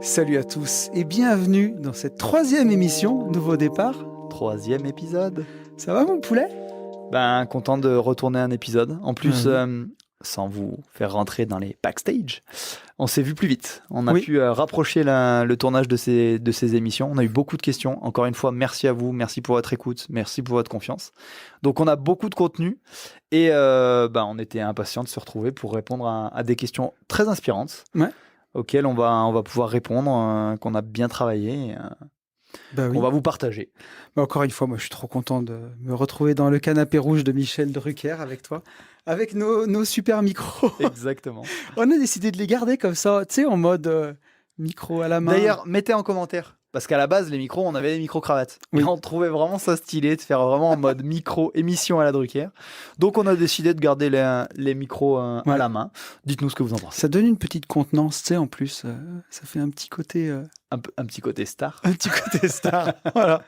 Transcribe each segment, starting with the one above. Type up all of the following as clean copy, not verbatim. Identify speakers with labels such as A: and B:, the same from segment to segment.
A: Salut à tous et bienvenue dans cette 3e émission, Nouveau Départ.
B: 3e épisode.
A: Ça va mon poulet ?
B: Ben, content de retourner un épisode. En plus,
A: Mhm.
B: sans vous faire rentrer dans les backstage, on s'est vu plus vite. On a
A: Oui.
B: pu rapprocher le tournage de ces émissions. On a eu beaucoup de questions. Encore une fois, merci à vous. Merci pour votre écoute. Merci pour votre confiance. Donc, on a beaucoup de contenu et on était impatients de se retrouver pour répondre à des questions très inspirantes.
A: Ouais.
B: Auxquelles on va pouvoir répondre, qu'on a bien travaillé.
A: Bah oui.
B: On va vous partager.
A: Bah encore une fois, moi je suis trop content de me retrouver dans le canapé rouge de Michel Drucker avec toi, avec nos super micros.
B: Exactement.
A: On a décidé de les garder comme ça, tu sais, en mode micro à la main.
B: D'ailleurs, mettez en commentaire. Parce qu'à la base, les micros, on avait des micro-cravates.
A: Oui.
B: Et on trouvait vraiment ça stylé de faire vraiment en mode micro-émission à la Drucker. Donc, on a décidé de garder les micros à la main. Dites-nous ce que vous en pensez.
A: Ça donne une petite contenance, tu sais, en plus. Ça fait un petit côté...
B: Un petit côté star.
A: Un petit côté star, voilà.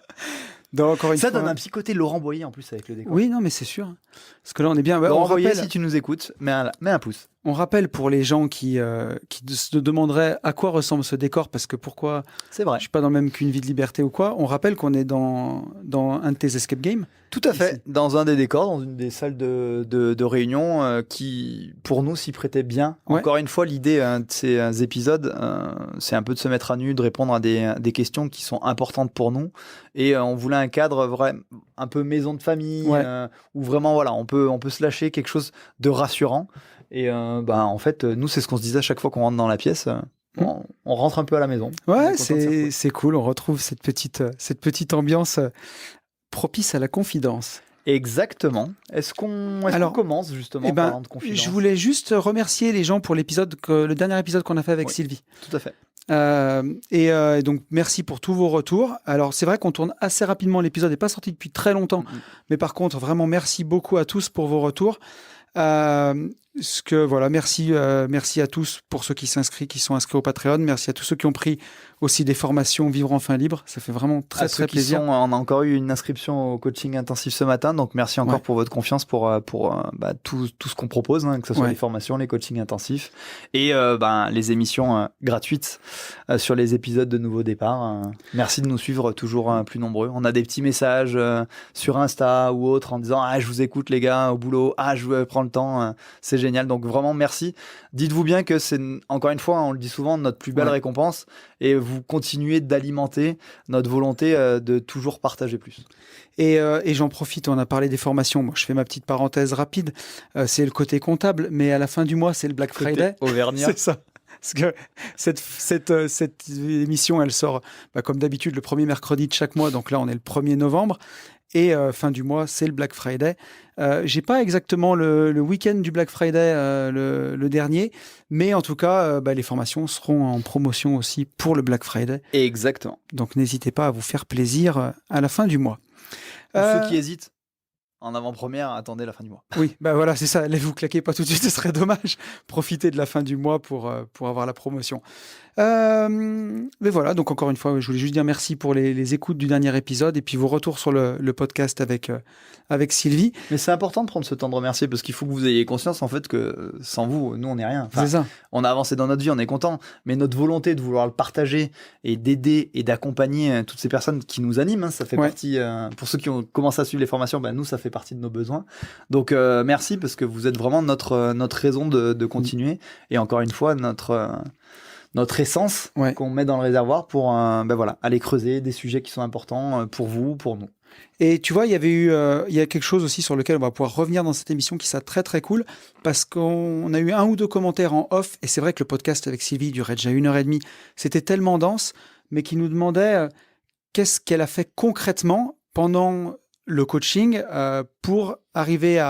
A: Donc, encore une
B: Ça
A: fois,
B: donne un petit côté Laurent Boyer en plus avec le décor.
A: Oui, non, mais c'est sûr. Parce que là, on est bien...
B: Laurent
A: on
B: Boyer,
A: rappelle...
B: si tu nous écoutes, mets un pouce.
A: On rappelle pour les gens qui se demanderaient à quoi ressemble ce décor, parce que pourquoi
B: C'est vrai.
A: je suis pas dans le même qu'une vie de liberté ou quoi, on rappelle qu'on est dans un de tes escape games.
B: Tout à fait,
A: Ici.
B: dans un des décors, dans une des salles de réunion qui, pour nous, s'y prêtait bien.
A: Ouais.
B: Encore une fois, l'idée de ces épisodes, c'est un peu de se mettre à nu, de répondre à des questions qui sont importantes pour nous. Et on voulait un cadre un peu maison de famille, où vraiment, voilà, on peut se lâcher quelque chose de rassurant. Et en fait, nous, c'est ce qu'on se disait à chaque fois qu'on rentre dans la pièce. On rentre un peu à la maison.
A: Ouais, c'est cool. On retrouve cette petite ambiance propice à la confidence.
B: Exactement. Est-ce qu'on commence justement en parlant de confidence ?
A: Je voulais juste remercier les gens pour le dernier épisode qu'on a fait avec Sylvie.
B: Tout à fait.
A: Et donc merci pour tous vos retours. Alors c'est vrai qu'on tourne assez rapidement, l'épisode n'est pas sorti depuis très longtemps, mais par contre vraiment merci beaucoup à tous pour vos retours. Merci à tous pour ceux qui sont inscrits au Patreon. Merci à tous ceux qui ont pris aussi des formations Vivre enfin libre. Ça fait vraiment très plaisir.
B: On a encore eu une inscription au coaching intensif ce matin, donc merci encore pour votre confiance pour tout ce qu'on propose, que ce soit les formations, les coachings intensifs et les émissions gratuites sur les épisodes de Nouveau Départ. Merci de nous suivre toujours plus nombreux. On a des petits messages sur Insta ou autre en disant je vous écoute les gars au boulot, je prends le temps, c'est génial. Donc vraiment merci. Dites-vous bien que c'est, encore une fois, on le dit souvent, notre plus belle récompense, et vous continuez d'alimenter notre volonté de toujours partager plus.
A: Et j'en profite, on a parlé des formations. Moi, je fais ma petite parenthèse rapide. C'est le côté comptable, mais à la fin du mois, c'est le Black Friday.
B: Auvergnat.
A: C'est ça. Parce que cette émission, elle sort comme d'habitude le premier mercredi de chaque mois. Donc là, on est le 1er novembre. Et fin du mois, c'est le Black Friday. J'ai pas exactement le week-end du Black Friday, le dernier, mais en tout cas, les formations seront en promotion aussi pour le Black Friday.
B: Exactement.
A: Donc n'hésitez pas à vous faire plaisir à la fin du mois.
B: Pour ceux qui hésitent, en avant-première, attendez la fin du mois.
A: Oui, voilà, c'est ça. Vous claquez pas tout de suite, ce serait dommage. Profitez de la fin du mois pour avoir la promotion. Mais voilà, donc encore une fois, je voulais juste dire merci pour les écoutes du dernier épisode et puis vos retours sur le podcast avec Sylvie.
B: Mais c'est important de prendre ce temps de remercier parce qu'il faut que vous ayez conscience en fait que sans vous, nous on n'est rien.
A: C'est ça.
B: On a avancé dans notre vie, on est content, mais notre volonté de vouloir le partager et d'aider et d'accompagner toutes ces personnes qui nous animent, ça fait partie. Pour ceux qui ont commencé à suivre les formations, nous ça fait partie de nos besoins. Donc merci parce que vous êtes vraiment notre raison de continuer et encore une fois notre essence qu'on met dans le réservoir pour aller creuser des sujets qui sont importants pour vous, pour nous.
A: Et tu vois, il y a quelque chose aussi sur lequel on va pouvoir revenir dans cette émission qui sera très très cool parce qu'on a eu 1 ou 2 commentaires en off et c'est vrai que le podcast avec Sylvie durait déjà 1h30. C'était tellement dense, mais qui nous demandait qu'est-ce qu'elle a fait concrètement pendant le coaching pour arriver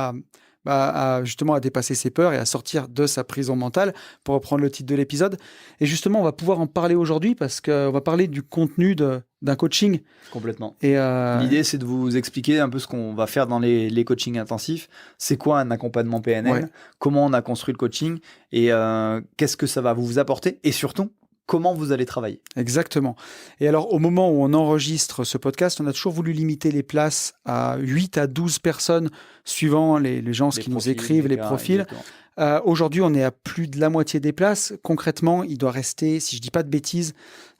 A: justement à dépasser ses peurs et à sortir de sa prison mentale, pour reprendre le titre de l'épisode. Et justement, on va pouvoir en parler aujourd'hui parce qu'on va parler du contenu d'un coaching.
B: Complètement.
A: Et
B: l'idée, c'est de vous expliquer un peu ce qu'on va faire dans les coachings intensifs. C'est quoi un accompagnement PNL ? Comment on a construit le coaching ? Et qu'est-ce que ça va vous apporter ? Et surtout, comment vous allez travailler.
A: Exactement. Et alors, au moment où on enregistre ce podcast, on a toujours voulu limiter les places à 8 à 12 personnes, suivant les gens qui nous écrivent, les profils. Aujourd'hui, on est à plus de la moitié des places. Concrètement, il doit rester, si je ne dis pas de bêtises,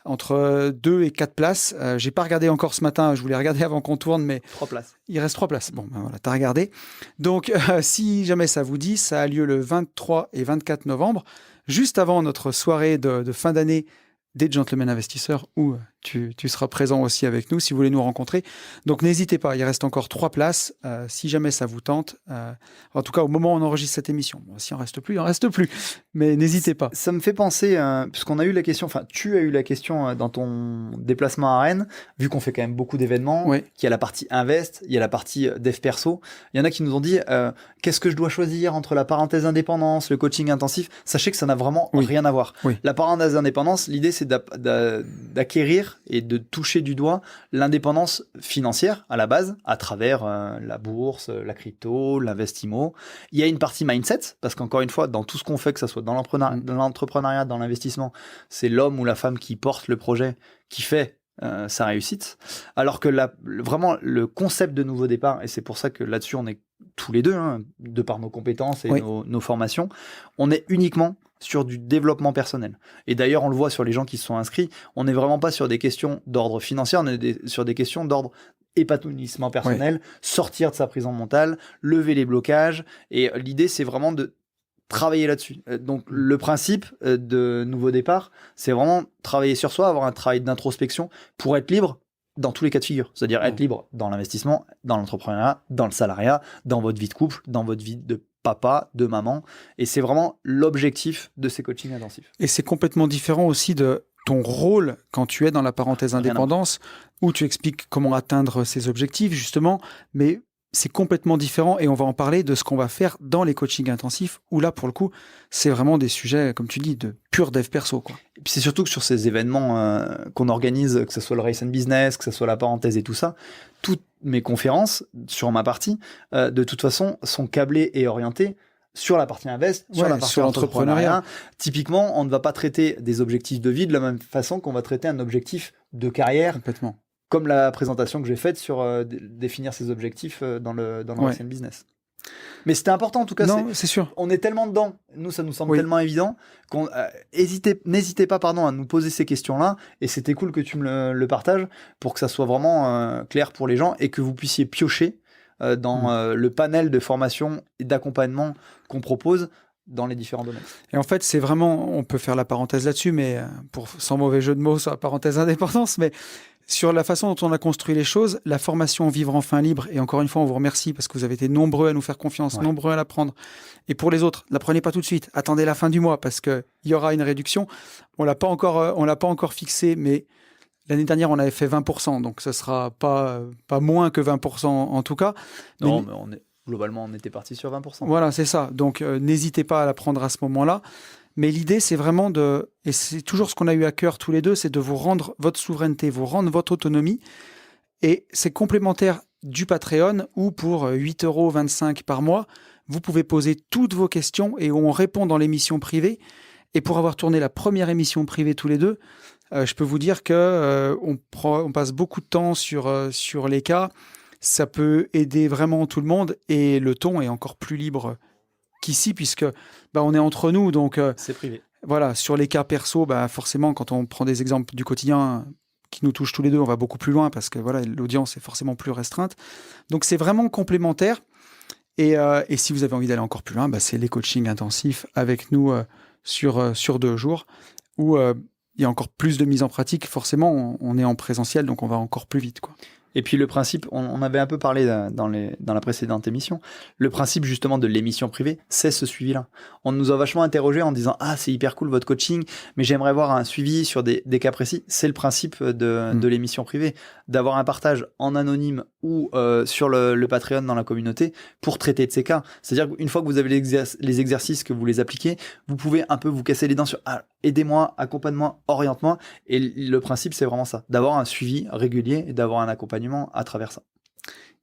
A: entre 2 et 4 places. J'ai pas regardé encore ce matin, je voulais regarder avant qu'on tourne, mais
B: 3 places.
A: Il reste 3 places. Bon, ben voilà, t'as regardé. Donc, si jamais ça vous dit, ça a lieu le 23 et 24 novembre, juste avant notre soirée de fin d'année des Gentlemen Investisseurs, où tu seras présent aussi avec nous si vous voulez nous rencontrer. Donc n'hésitez pas, il reste encore 3 places si jamais ça vous tente. En tout cas, au moment où on enregistre cette émission. Bon, s'il en reste plus, il en reste plus. Mais n'hésitez pas.
B: Ça me fait penser, puisqu'on a eu la question, enfin tu as eu la question dans ton déplacement à Rennes, vu qu'on fait quand même beaucoup d'événements,
A: Oui.
B: qu'il y a la partie Invest, il y a la partie Dev Perso. Il y en a qui nous ont dit, qu'est-ce que je dois choisir entre la parenthèse indépendance, le coaching intensif? Sachez que ça n'a vraiment rien à voir.
A: Oui.
B: La parenthèse indépendance, l'idée c'est d'acquérir et de toucher du doigt l'indépendance financière à la base, à travers la bourse, la crypto, l'investimo. Il y a une partie mindset, parce qu'encore une fois, dans tout ce qu'on fait, que ce soit dans l'entrepreneuriat, dans l'investissement, c'est l'homme ou la femme qui porte le projet, qui fait sa réussite. Alors que vraiment, le concept de nouveau départ, et c'est pour ça que là-dessus, on est tous les deux, de par nos compétences et nos formations, on est uniquement sur du développement personnel. Et d'ailleurs, on le voit sur les gens qui se sont inscrits, on n'est vraiment pas sur des questions d'ordre financier, on est sur des questions d'ordre épanouissement personnel, sortir de sa prison mentale, lever les blocages, et l'idée, c'est vraiment de travailler là-dessus. Donc, le principe de Nouveau Départ, c'est vraiment travailler sur soi, avoir un travail d'introspection pour être libre dans tous les cas de figure. C'est-à-dire être libre dans l'investissement, dans l'entrepreneuriat, dans le salariat, dans votre vie de couple, dans votre vie de papa, de maman. Et c'est vraiment l'objectif de ces coachings intensifs.
A: Et c'est complètement différent aussi de ton rôle quand tu es dans la parenthèse indépendance, où tu expliques comment atteindre ces objectifs, justement, mais c'est complètement différent et on va en parler de ce qu'on va faire dans les coachings intensifs, où là, pour le coup, c'est vraiment des sujets, comme tu dis, de pur dev perso, quoi.
B: Et puis c'est surtout que sur ces événements qu'on organise, que ce soit le Race and Business, que ce soit la parenthèse et tout ça, toutes mes conférences, sur ma partie, de toute façon, sont câblées et orientées sur la partie invest, sur la partie entrepreneuriat. Typiquement, on ne va pas traiter des objectifs de vie de la même façon qu'on va traiter un objectif de carrière.
A: Complètement.
B: Comme la présentation que j'ai faite sur définir ses objectifs dans le Race and Business. Mais c'était important en tout cas.
A: Non, c'est sûr.
B: On est tellement dedans. Nous, ça nous semble tellement évident qu'on n'hésitez pas à nous poser ces questions-là. Et c'était cool que tu me le partages pour que ça soit vraiment clair pour les gens et que vous puissiez piocher dans le panel de formation et d'accompagnement qu'on propose dans les différents domaines.
A: Et en fait, c'est vraiment, on peut faire la parenthèse là-dessus, mais sans mauvais jeu de mots sur la parenthèse indépendance, mais sur la façon dont on a construit les choses, la formation Vivre enfin libre, et encore une fois, on vous remercie parce que vous avez été nombreux à nous faire confiance, nombreux à la prendre. Et pour les autres, la prenez pas tout de suite, attendez la fin du mois parce qu'il y aura une réduction. On l'a pas encore fixé, mais l'année dernière, on avait fait 20%, donc ce sera pas moins que 20% en tout cas.
B: Non, mais globalement, on était parti sur 20%.
A: Voilà, c'est ça. Donc, n'hésitez pas à la prendre à ce moment-là. Mais l'idée, c'est vraiment et c'est toujours ce qu'on a eu à cœur tous les deux, c'est de vous rendre votre souveraineté, vous rendre votre autonomie. Et c'est complémentaire du Patreon où pour 8,25 € par mois, vous pouvez poser toutes vos questions et on répond dans l'émission privée. Et pour avoir tourné la première émission privée tous les deux, je peux vous dire que on passe beaucoup de temps sur les cas. Ça peut aider vraiment tout le monde et le ton est encore plus libre qu'ici puisque on est entre nous, donc
B: c'est privé.
A: Voilà, sur les cas perso, forcément quand on prend des exemples du quotidien qui nous touchent tous les deux, on va beaucoup plus loin parce que voilà, l'audience est forcément plus restreinte. Donc c'est vraiment complémentaire et si vous avez envie d'aller encore plus loin, c'est les coachings intensifs avec nous sur 2 jours où il y a encore plus de mise en pratique. Forcément, on est en présentiel, donc on va encore plus vite, quoi.
B: Et puis le principe, on avait un peu parlé dans la précédente émission, le principe justement de l'émission privée, c'est ce suivi-là. On nous a vachement interrogé en disant « Ah, c'est hyper cool votre coaching, mais j'aimerais voir un suivi sur des cas précis. » C'est le principe de l'émission privée, d'avoir un partage en anonyme ou sur le Patreon dans la communauté pour traiter de ces cas. C'est-à-dire qu'une fois que vous avez les exercices, que vous les appliquez, vous pouvez un peu vous casser les dents sur « Ah, aidez-moi, accompagne-moi, oriente-moi. » Et le principe, c'est vraiment ça, d'avoir un suivi régulier et d'avoir un accompagnement à travers ça.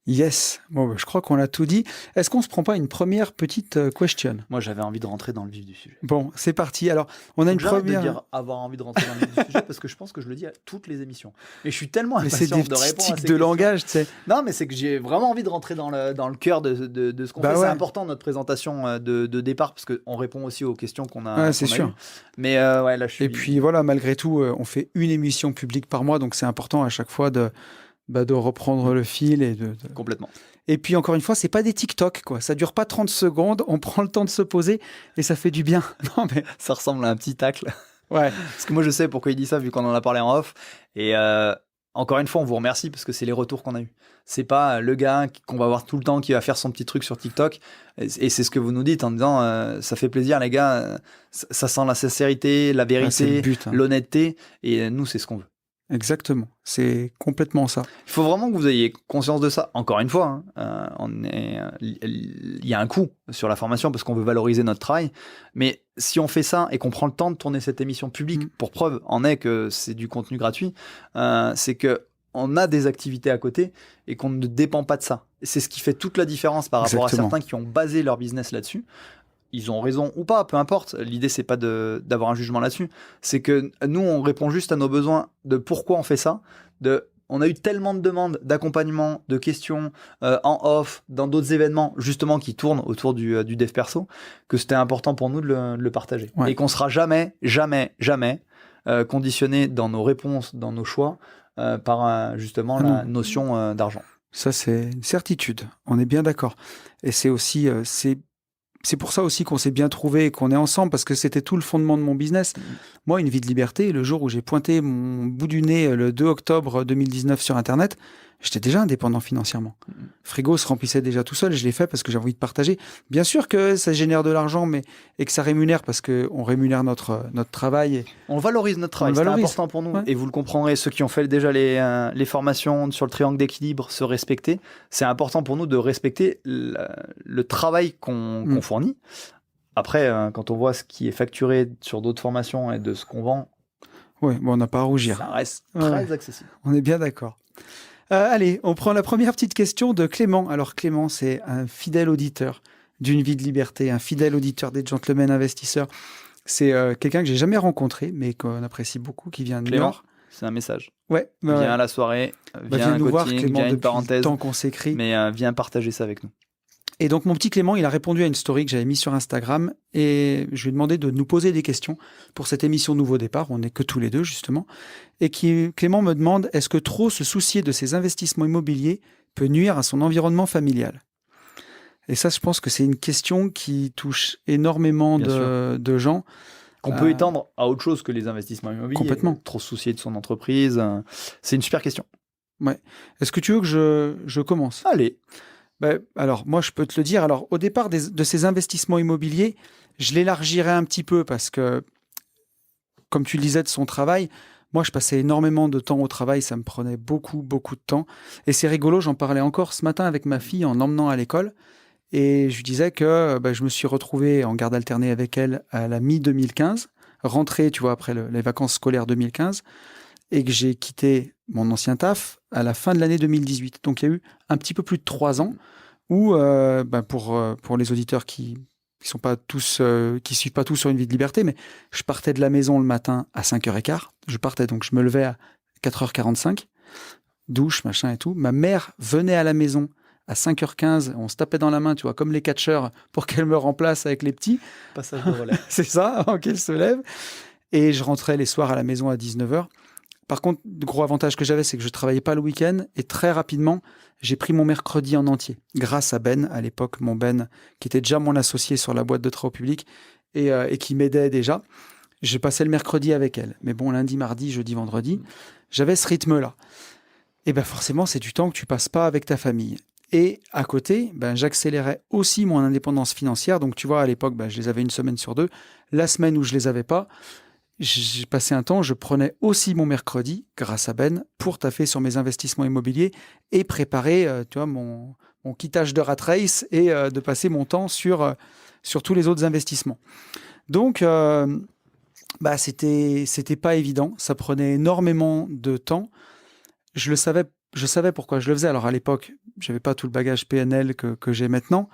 A: Yes. Bon, bah, je crois qu'on a tout dit. Est-ce qu'on se prend pas une première petite question?
B: Moi, j'avais envie de rentrer dans le vif du sujet.
A: Bon, c'est parti. Alors, on a une première.
B: De dire avoir envie de rentrer dans le vif du sujet parce que je pense que je le dis à toutes les émissions. Et je suis tellement impatient de répondre à ces questions.
A: C'est des de langage, tu sais.
B: Non, mais c'est que j'ai vraiment envie de rentrer dans le cœur de ce qu'on fait. Ouais. C'est important notre présentation de départ parce qu'on répond aussi aux questions qu'on a.
A: Ouais, c'est sûr.
B: Eues. Mais ouais, là, je suis.
A: Et puis voilà, malgré tout, on fait une émission publique par mois, donc c'est important à chaque fois de reprendre le fil et de...
B: Complètement.
A: Et puis encore une fois, c'est pas des TikTok, quoi. Ça dure pas 30 secondes, on prend le temps de se poser et ça fait du bien.
B: Non, mais ça ressemble à un petit tacle.
A: Ouais.
B: Parce que moi, je sais pourquoi il dit ça, vu qu'on en a parlé en off. Et encore une fois, on vous remercie parce que c'est les retours qu'on a eus. C'est pas le gars qu'on va voir tout le temps qui va faire son petit truc sur TikTok. Et c'est ce que vous nous dites en disant ça fait plaisir, les gars. Ça sent la sincérité, la vérité, l'honnêteté. Et nous, c'est ce qu'on veut.
A: Exactement, c'est complètement ça.
B: Il faut vraiment que vous ayez conscience de ça. Encore une fois, il y a un coût sur la formation parce qu'on veut valoriser notre travail. Mais si on fait ça et qu'on prend le temps de tourner cette émission publique, pour preuve en est que c'est du contenu gratuit, c'est que on a des activités à côté et qu'on ne dépend pas de ça. C'est ce qui fait toute la différence par rapport à certains qui ont basé leur business là-dessus. Ils ont raison ou pas, peu importe. L'idée, c'est pas d'avoir un jugement là-dessus. C'est que nous, on répond juste à nos besoins de pourquoi on fait ça. On a eu tellement de demandes d'accompagnement, de questions en off, dans d'autres événements, justement, qui tournent autour du dev perso, que c'était important pour nous de le partager. Ouais. Et qu'on sera jamais conditionné dans nos réponses, dans nos choix, par justement la notion d'argent.
A: Ça, c'est une certitude. On est bien d'accord. Et c'est aussi... C'est pour ça aussi qu'on s'est bien trouvé et qu'on est ensemble, parce que c'était tout le fondement de mon business. Moi, Une vie de liberté, le jour où j'ai pointé mon bout du nez le 2 octobre 2019 sur Internet, j'étais déjà indépendant financièrement. Frigo se remplissait déjà tout seul, je l'ai fait parce que j'ai envie de partager. Bien sûr que ça génère de l'argent, et que ça rémunère parce qu'on rémunère notre travail.
B: On valorise notre travail, c'est important pour nous. Ouais. Et vous le comprendrez, ceux qui ont fait déjà les formations sur le triangle d'équilibre, se respecter, c'est important pour nous de respecter le travail qu'on fournit. Après, quand on voit ce qui est facturé sur d'autres formations et de ce qu'on vend,
A: on n'a pas à rougir.
B: Ça reste très accessible.
A: On est bien d'accord. Allez, on prend la première petite question de Clément. Alors Clément, c'est un fidèle auditeur d'Une vie de liberté, un fidèle auditeur des Gentlemen Investisseurs. C'est quelqu'un que j'ai jamais rencontré, mais qu'on apprécie beaucoup, qui vient de New York.
B: C'est un message.
A: Ouais.
B: Viens à la soirée, viens
A: nous
B: coaching,
A: voir, Clément,
B: viens une parenthèse.
A: Tant qu'on s'écrit.
B: Mais viens partager ça avec nous.
A: Et donc, mon petit Clément, il a répondu à une story que j'avais mise sur Instagram et je lui ai demandé de nous poser des questions pour cette émission Nouveau Départ. On n'est que tous les deux, justement. Et Clément me demande, est-ce que trop se soucier de ses investissements immobiliers peut nuire à son environnement familial? Et ça, je pense que c'est une question qui touche énormément de gens.
B: Qu'on peut étendre à autre chose que les investissements immobiliers.
A: Complètement.
B: Trop se soucier de son entreprise. C'est une super question.
A: Ouais. Est-ce que tu veux que je commence?
B: Allez.
A: Alors, moi, je peux te le dire. Alors, au départ de ces investissements immobiliers, je l'élargirais un petit peu parce que, comme tu le disais de son travail, moi, je passais énormément de temps au travail. Ça me prenait beaucoup, beaucoup de temps. Et c'est rigolo, j'en parlais encore ce matin avec ma fille en l'emmenant à l'école. Et je lui disais que je me suis retrouvé en garde alternée avec elle à la mi-2015, rentré, tu vois, après les vacances scolaires 2015, et que j'ai quitté mon ancien taf à la fin de l'année 2018. Donc, il y a eu un petit peu plus de 3 ans où, pour les auditeurs qui sont pas tous, qui suivent pas tous sur Une vie de liberté, mais je partais de la maison le matin à 5h15. Je partais, donc je me levais à 4h45, douche, machin et tout. Ma mère venait à la maison à 5h15, on se tapait dans la main, tu vois, comme les catcheurs, pour qu'elle me remplace avec les petits.
B: Passage de relais.
A: C'est ça, avant qu'elle se lève. Et je rentrais les soirs à la maison à 19h. Par contre, le gros avantage que j'avais, c'est que je ne travaillais pas le week-end. Et très rapidement, j'ai pris mon mercredi en entier. Grâce à Ben, à l'époque, mon Ben, qui était déjà mon associé sur la boîte de travaux publics et qui m'aidait déjà. J'ai passé le mercredi avec elle. Mais bon, lundi, mardi, jeudi, vendredi, j'avais ce rythme-là. Et forcément, c'est du temps que tu passes pas avec ta famille. Et à côté, j'accélérais aussi mon indépendance financière. Donc, tu vois, à l'époque, je les avais une semaine sur 2. La semaine où je les avais pas, j'ai passé un temps, je prenais aussi mon mercredi, grâce à Ben, pour taffer sur mes investissements immobiliers et préparer tu vois, mon quittage de rat race et de passer mon temps sur tous les autres investissements. Donc, c'était pas évident. Ça prenait énormément de temps. Je le savais je savais pourquoi je le faisais. Alors à l'époque, j'avais pas tout le bagage PNL que j'ai maintenant,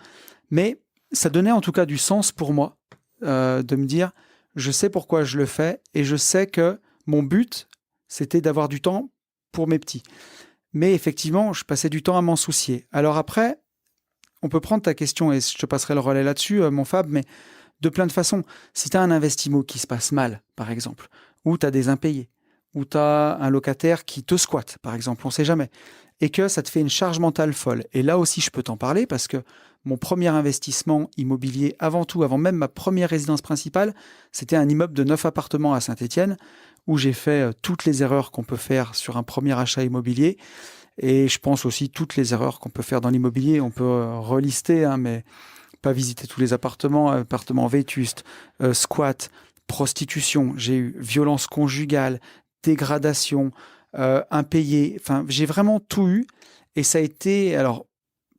A: mais ça donnait en tout cas du sens pour moi de me dire, je sais pourquoi je le fais et je sais que mon but, c'était d'avoir du temps pour mes petits. Mais effectivement, je passais du temps à m'en soucier. Alors après, on peut prendre ta question et je te passerai le relais là-dessus, mon Fab, mais de plein de façons. Si tu as un investimo qui se passe mal, par exemple, ou tu as des impayés, ou tu as un locataire qui te squatte, par exemple, on ne sait jamais, et que ça te fait une charge mentale folle. Et là aussi, je peux t'en parler parce que mon premier investissement immobilier, avant tout, avant même ma première résidence principale, c'était un immeuble de 9 appartements à Saint-Étienne, où j'ai fait toutes les erreurs qu'on peut faire sur un premier achat immobilier. Et je pense aussi toutes les erreurs qu'on peut faire dans l'immobilier. On peut relister, hein, mais pas visiter tous les appartements vétustes, squat, prostitution. J'ai eu violence conjugale, dégradation, impayé. Enfin, j'ai vraiment tout eu. Et ça a été... Alors,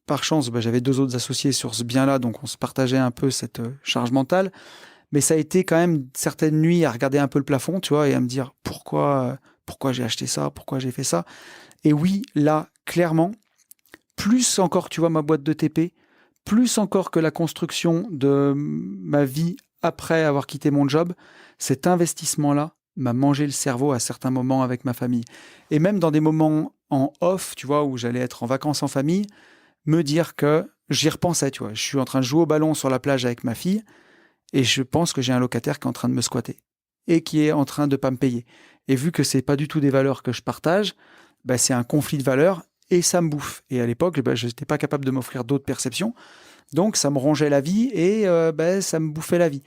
A: par chance, j'avais 2 autres associés sur ce bien-là, donc on se partageait un peu cette charge mentale. Mais ça a été quand même certaines nuits à regarder un peu le plafond, tu vois, et à me dire pourquoi j'ai acheté ça, pourquoi j'ai fait ça. Et oui, là, clairement, plus encore, tu vois, ma boîte de TP, plus encore que la construction de ma vie après avoir quitté mon job, cet investissement-là m'a mangé le cerveau à certains moments avec ma famille. Et même dans des moments en off, tu vois, où j'allais être en vacances en famille, me dire que j'y repensais, tu vois. Je suis en train de jouer au ballon sur la plage avec ma fille et je pense que j'ai un locataire qui est en train de me squatter et qui est en train de pas me payer. Et vu que c'est pas du tout des valeurs que je partage, c'est un conflit de valeurs et ça me bouffe. Et à l'époque, je n'étais pas capable de m'offrir d'autres perceptions. Donc, ça me rongeait la vie et ça me bouffait la vie.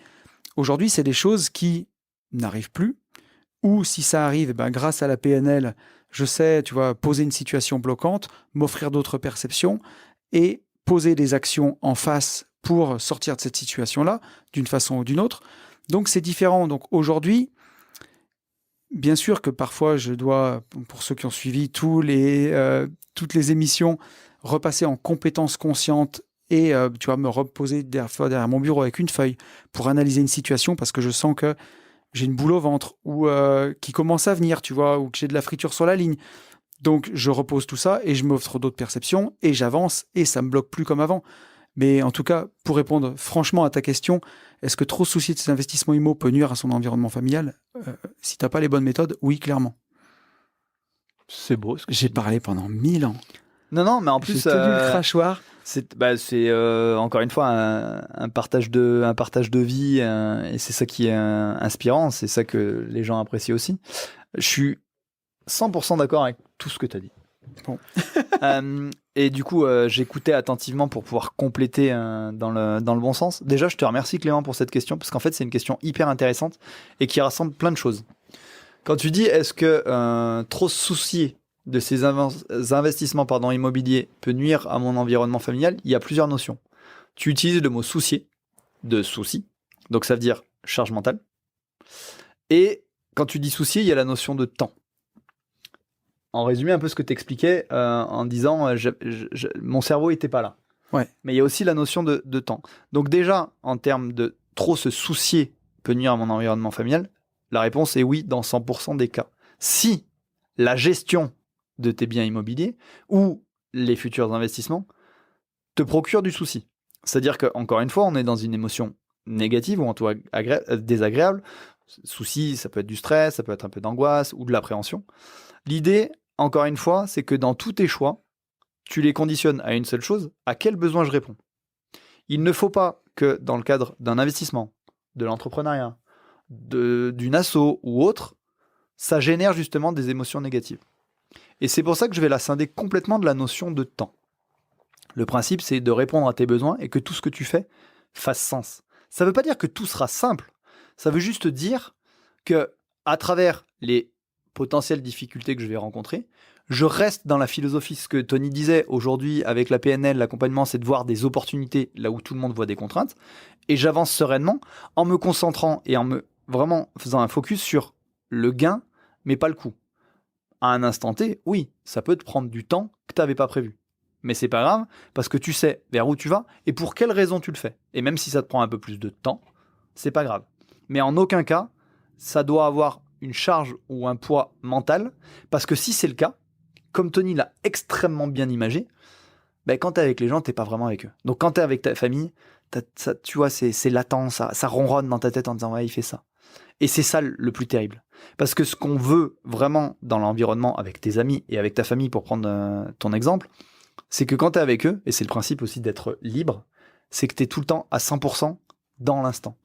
A: Aujourd'hui, c'est des choses qui n'arrivent plus. Ou si ça arrive, grâce à la PNL, je sais, tu vois, poser une situation bloquante, m'offrir d'autres perceptions et poser des actions en face pour sortir de cette situation-là, d'une façon ou d'une autre. Donc, c'est différent. Donc, aujourd'hui, bien sûr que parfois, je dois, pour ceux qui ont suivi toutes les émissions, repasser en compétences conscientes et tu vois, me reposer derrière mon bureau avec une feuille pour analyser une situation parce que je sens que j'ai une boule au ventre ou qui commence à venir, tu vois, ou que j'ai de la friture sur la ligne. Donc, je repose tout ça et je m'offre d'autres perceptions et j'avance et ça me bloque plus comme avant. Mais en tout cas, pour répondre franchement à ta question, est-ce que trop se soucier de ses investissements IMO peut nuire à son environnement familial ? Si tu n'as pas les bonnes méthodes, oui, clairement.
B: C'est beau.
A: J'ai parlé pendant 1000 ans.
B: Non, mais en plus...
A: J'ai tenu le crachoir.
B: C'est encore une fois un partage de vie et c'est ça qui est inspirant, c'est ça que les gens apprécient aussi. Je suis 100% d'accord avec tout ce que tu as dit.
A: Bon.
B: Et du coup, j'écoutais attentivement pour pouvoir compléter dans le bon sens. Déjà, je te remercie Clément pour cette question parce qu'en fait, c'est une question hyper intéressante et qui rassemble plein de choses. Quand tu dis est-ce que trop se soucier de ces investissements immobiliers peut nuire à mon environnement familial, il y a plusieurs notions. Tu utilises le mot soucier, de souci, donc ça veut dire charge mentale. Et quand tu dis soucier, il y a la notion de temps. En résumé, un peu ce que tu expliquais en disant mon cerveau n'était pas là.
A: Ouais.
B: Mais il y a aussi la notion de temps. Donc déjà, en termes de trop se soucier peut nuire à mon environnement familial, la réponse est oui dans 100% des cas. Si la gestion de tes biens immobiliers ou les futurs investissements te procurent du souci. C'est-à-dire qu'encore une fois, on est dans une émotion négative ou en tout cas désagréable. Souci, ça peut être du stress, ça peut être un peu d'angoisse ou de l'appréhension. L'idée, encore une fois, c'est que dans tous tes choix, tu les conditionnes à une seule chose, à quel besoin je réponds. Il ne faut pas que dans le cadre d'un investissement, de l'entrepreneuriat, d'une asso ou autre, ça génère justement des émotions négatives. Et c'est pour ça que je vais la scinder complètement de la notion de temps. Le principe, c'est de répondre à tes besoins et que tout ce que tu fais fasse sens. Ça ne veut pas dire que tout sera simple. Ça veut juste dire que, à travers les potentielles difficultés que je vais rencontrer, je reste dans la philosophie. Ce que Tony disait aujourd'hui avec la PNL, l'accompagnement, c'est de voir des opportunités là où tout le monde voit des contraintes. Et j'avance sereinement en me concentrant et en me vraiment faisant un focus sur le gain, mais pas le coût. À un instant T, oui, ça peut te prendre du temps que tu n'avais pas prévu. Mais c'est pas grave, parce que tu sais vers où tu vas et pour quelle raison tu le fais. Et même si ça te prend un peu plus de temps, c'est pas grave. Mais en aucun cas, ça doit avoir une charge ou un poids mental, parce que si c'est le cas, comme Tony l'a extrêmement bien imagé, quand tu es avec les gens, tu n'es pas vraiment avec eux. Donc quand tu es avec ta famille, ça, tu vois, c'est latent, ça ronronne dans ta tête en disant « ouais, il fait ça ». Et c'est ça le plus terrible. Parce que ce qu'on veut vraiment dans l'environnement avec tes amis et avec ta famille, pour prendre ton exemple, c'est que quand tu es avec eux, et c'est le principe aussi d'être libre, c'est que tu es tout le temps à 100% dans l'instant.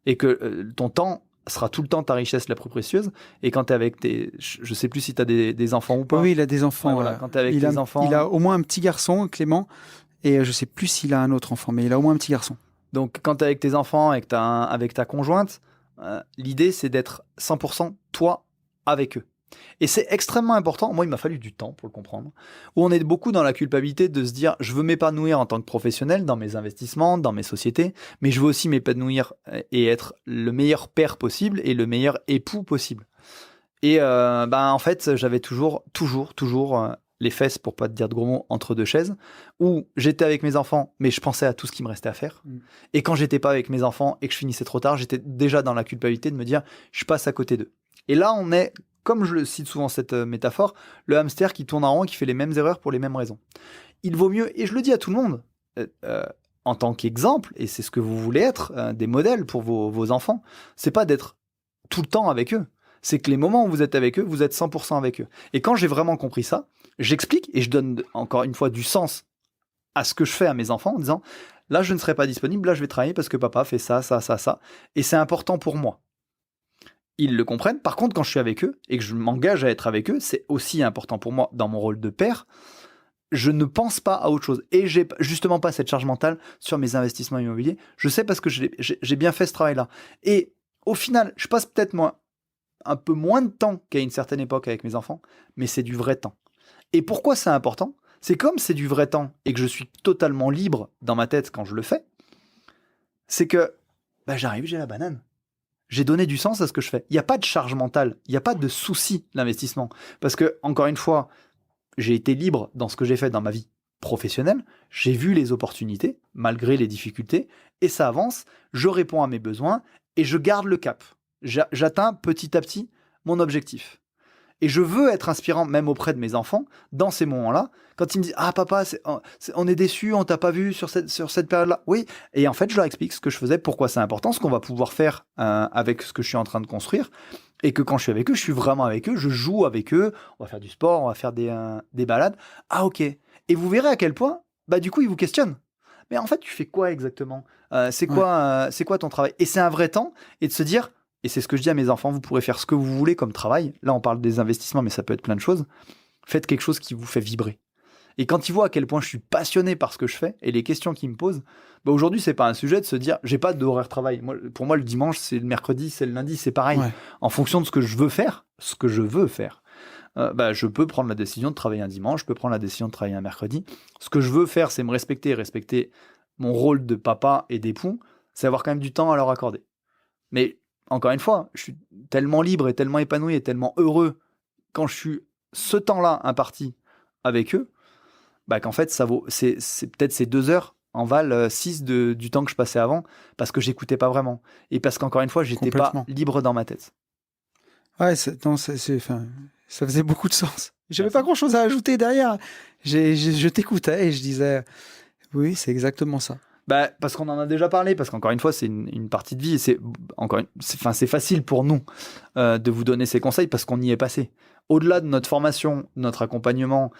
B: Et que ton temps sera tout le temps ta richesse la plus précieuse. Et quand tu es avec je sais plus si tu as des enfants ou pas.
A: Oui, il a des enfants.
B: Ouais, voilà, quand tu es avec tes enfants.
A: Il a au moins un petit garçon, Clément, et je sais plus s'il a un autre enfant, mais il a au moins un petit garçon.
B: Donc quand tu es avec tes enfants et que avec ta conjointe, l'idée c'est d'être 100% toi avec eux. Et c'est extrêmement important. Moi, il m'a fallu du temps pour le comprendre. Où on est beaucoup dans la culpabilité de se dire, je veux m'épanouir en tant que professionnel dans mes investissements, dans mes sociétés, mais je veux aussi m'épanouir et être le meilleur père possible et le meilleur époux possible. Et en fait, j'avais toujours les fesses, pour pas te dire de gros mots, entre deux chaises, où j'étais avec mes enfants, mais je pensais à tout ce qui me restait à faire. Et quand j'étais pas avec mes enfants et que je finissais trop tard, j'étais déjà dans la culpabilité de me dire, je passe à côté d'eux. Et là, on est, comme je le cite souvent cette métaphore, le hamster qui tourne en rond et qui fait les mêmes erreurs pour les mêmes raisons. Il vaut mieux, et je le dis à tout le monde, en tant qu'exemple, et c'est ce que vous voulez être, des modèles pour vos enfants, c'est pas d'être tout le temps avec eux. C'est que les moments où vous êtes avec eux, vous êtes 100% avec eux. Et quand j'ai vraiment compris ça, j'explique et je donne encore une fois du sens à ce que je fais à mes enfants en disant, là je ne serai pas disponible, là je vais travailler parce que papa fait ça, ça, ça, ça, et c'est important pour moi. Ils le comprennent. Par contre, quand je suis avec eux et que je m'engage à être avec eux, c'est aussi important pour moi dans mon rôle de père. Je ne pense pas à autre chose. Et j'ai justement pas cette charge mentale sur mes investissements immobiliers. Je sais parce que j'ai bien fait ce travail-là. Et au final, je passe peut-être un peu moins de temps qu'à une certaine époque avec mes enfants, mais c'est du vrai temps. Et pourquoi c'est important ? C'est comme c'est du vrai temps et que je suis totalement libre dans ma tête quand je le fais, c'est que j'arrive, j'ai la banane. J'ai donné du sens à ce que je fais. Il n'y a pas de charge mentale, il n'y a pas de souci l'investissement. Parce que, encore une fois, j'ai été libre dans ce que j'ai fait dans ma vie professionnelle, j'ai vu les opportunités, malgré les difficultés, et ça avance, je réponds à mes besoins, et je garde le cap. J'atteins petit à petit mon objectif. Et je veux être inspirant même auprès de mes enfants dans ces moments-là, quand ils me disent « Ah papa, on est déçus, on t'a pas vu sur cette période-là. » Oui, et en fait je leur explique ce que je faisais, pourquoi c'est important, ce qu'on va pouvoir faire avec ce que je suis en train de construire, et que quand je suis avec eux, je suis vraiment avec eux, je joue avec eux, on va faire du sport, on va faire des balades. Ah ok, et vous verrez à quel point, du coup ils vous questionnent. Mais en fait tu fais quoi exactement ? C'est quoi ton travail ? Et c'est un vrai temps, et de se dire... Et c'est ce que je dis à mes enfants, vous pourrez faire ce que vous voulez comme travail. Là, on parle des investissements, mais ça peut être plein de choses. Faites quelque chose qui vous fait vibrer. Et quand ils voient à quel point je suis passionné par ce que je fais et les questions qu'ils me posent, aujourd'hui, c'est pas un sujet de se dire, j'ai pas d'horaire travail. Pour moi, le dimanche, c'est le mercredi, c'est le lundi, c'est pareil. Ouais. En fonction de ce que je veux faire, je peux prendre la décision de travailler un dimanche, je peux prendre la décision de travailler un mercredi. Ce que je veux faire, c'est me respecter mon rôle de papa et d'époux, c'est avoir quand même du temps à leur accorder. Mais encore une fois, je suis tellement libre et tellement épanoui et tellement heureux quand je suis ce temps-là imparti avec eux, qu'en fait, c'est peut-être ces 2 heures en valent 6 du temps que je passais avant, parce que j'écoutais pas vraiment. Et parce qu'encore une fois, j'étais pas libre dans ma tête.
A: Ouais, ça faisait beaucoup de sens. J'avais pas grand-chose à ajouter derrière. Je t'écoutais et je disais, oui, c'est exactement ça.
B: Parce qu'on en a déjà parlé, parce qu'encore une fois, c'est une partie de vie, et c'est facile pour nous de vous donner ces conseils parce qu'on y est passé. Au-delà de notre formation, notre accompagnement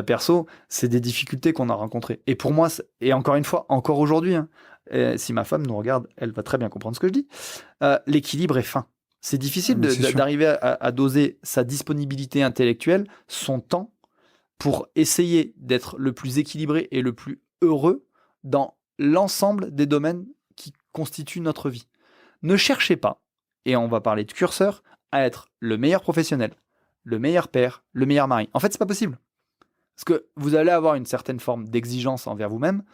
B: perso, c'est des difficultés qu'on a rencontrées. Et pour moi, et encore une fois, encore aujourd'hui, si ma femme nous regarde, elle va très bien comprendre ce que je dis, l'équilibre est fin. C'est difficile d'arriver à doser sa disponibilité intellectuelle, son temps, pour essayer d'être le plus équilibré et le plus heureux dans l'ensemble des domaines qui constituent notre vie. Ne cherchez pas, et on va parler de curseur, à être le meilleur professionnel, le meilleur père, le meilleur mari. En fait, c'est pas possible. Parce que vous allez avoir une certaine forme d'exigence envers vous-même.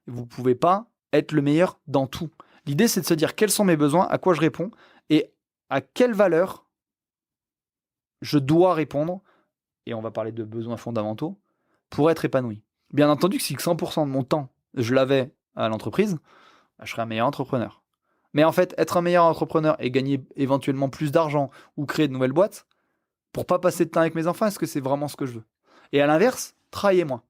B: Vous ne pouvez pas être le meilleur dans tout. L'idée, c'est de se dire quels sont mes besoins, à quoi je réponds, et à quelle valeur je dois répondre, et on va parler de besoins fondamentaux, pour être épanoui. Bien entendu que si 100% de mon temps, je l'avais à l'entreprise, je serais un meilleur entrepreneur. Mais en fait, être un meilleur entrepreneur et gagner éventuellement plus d'argent ou créer de nouvelles boîtes, pour pas passer de temps avec mes enfants, est-ce que c'est vraiment ce que je veux ? Et à l'inverse, travaillez moins.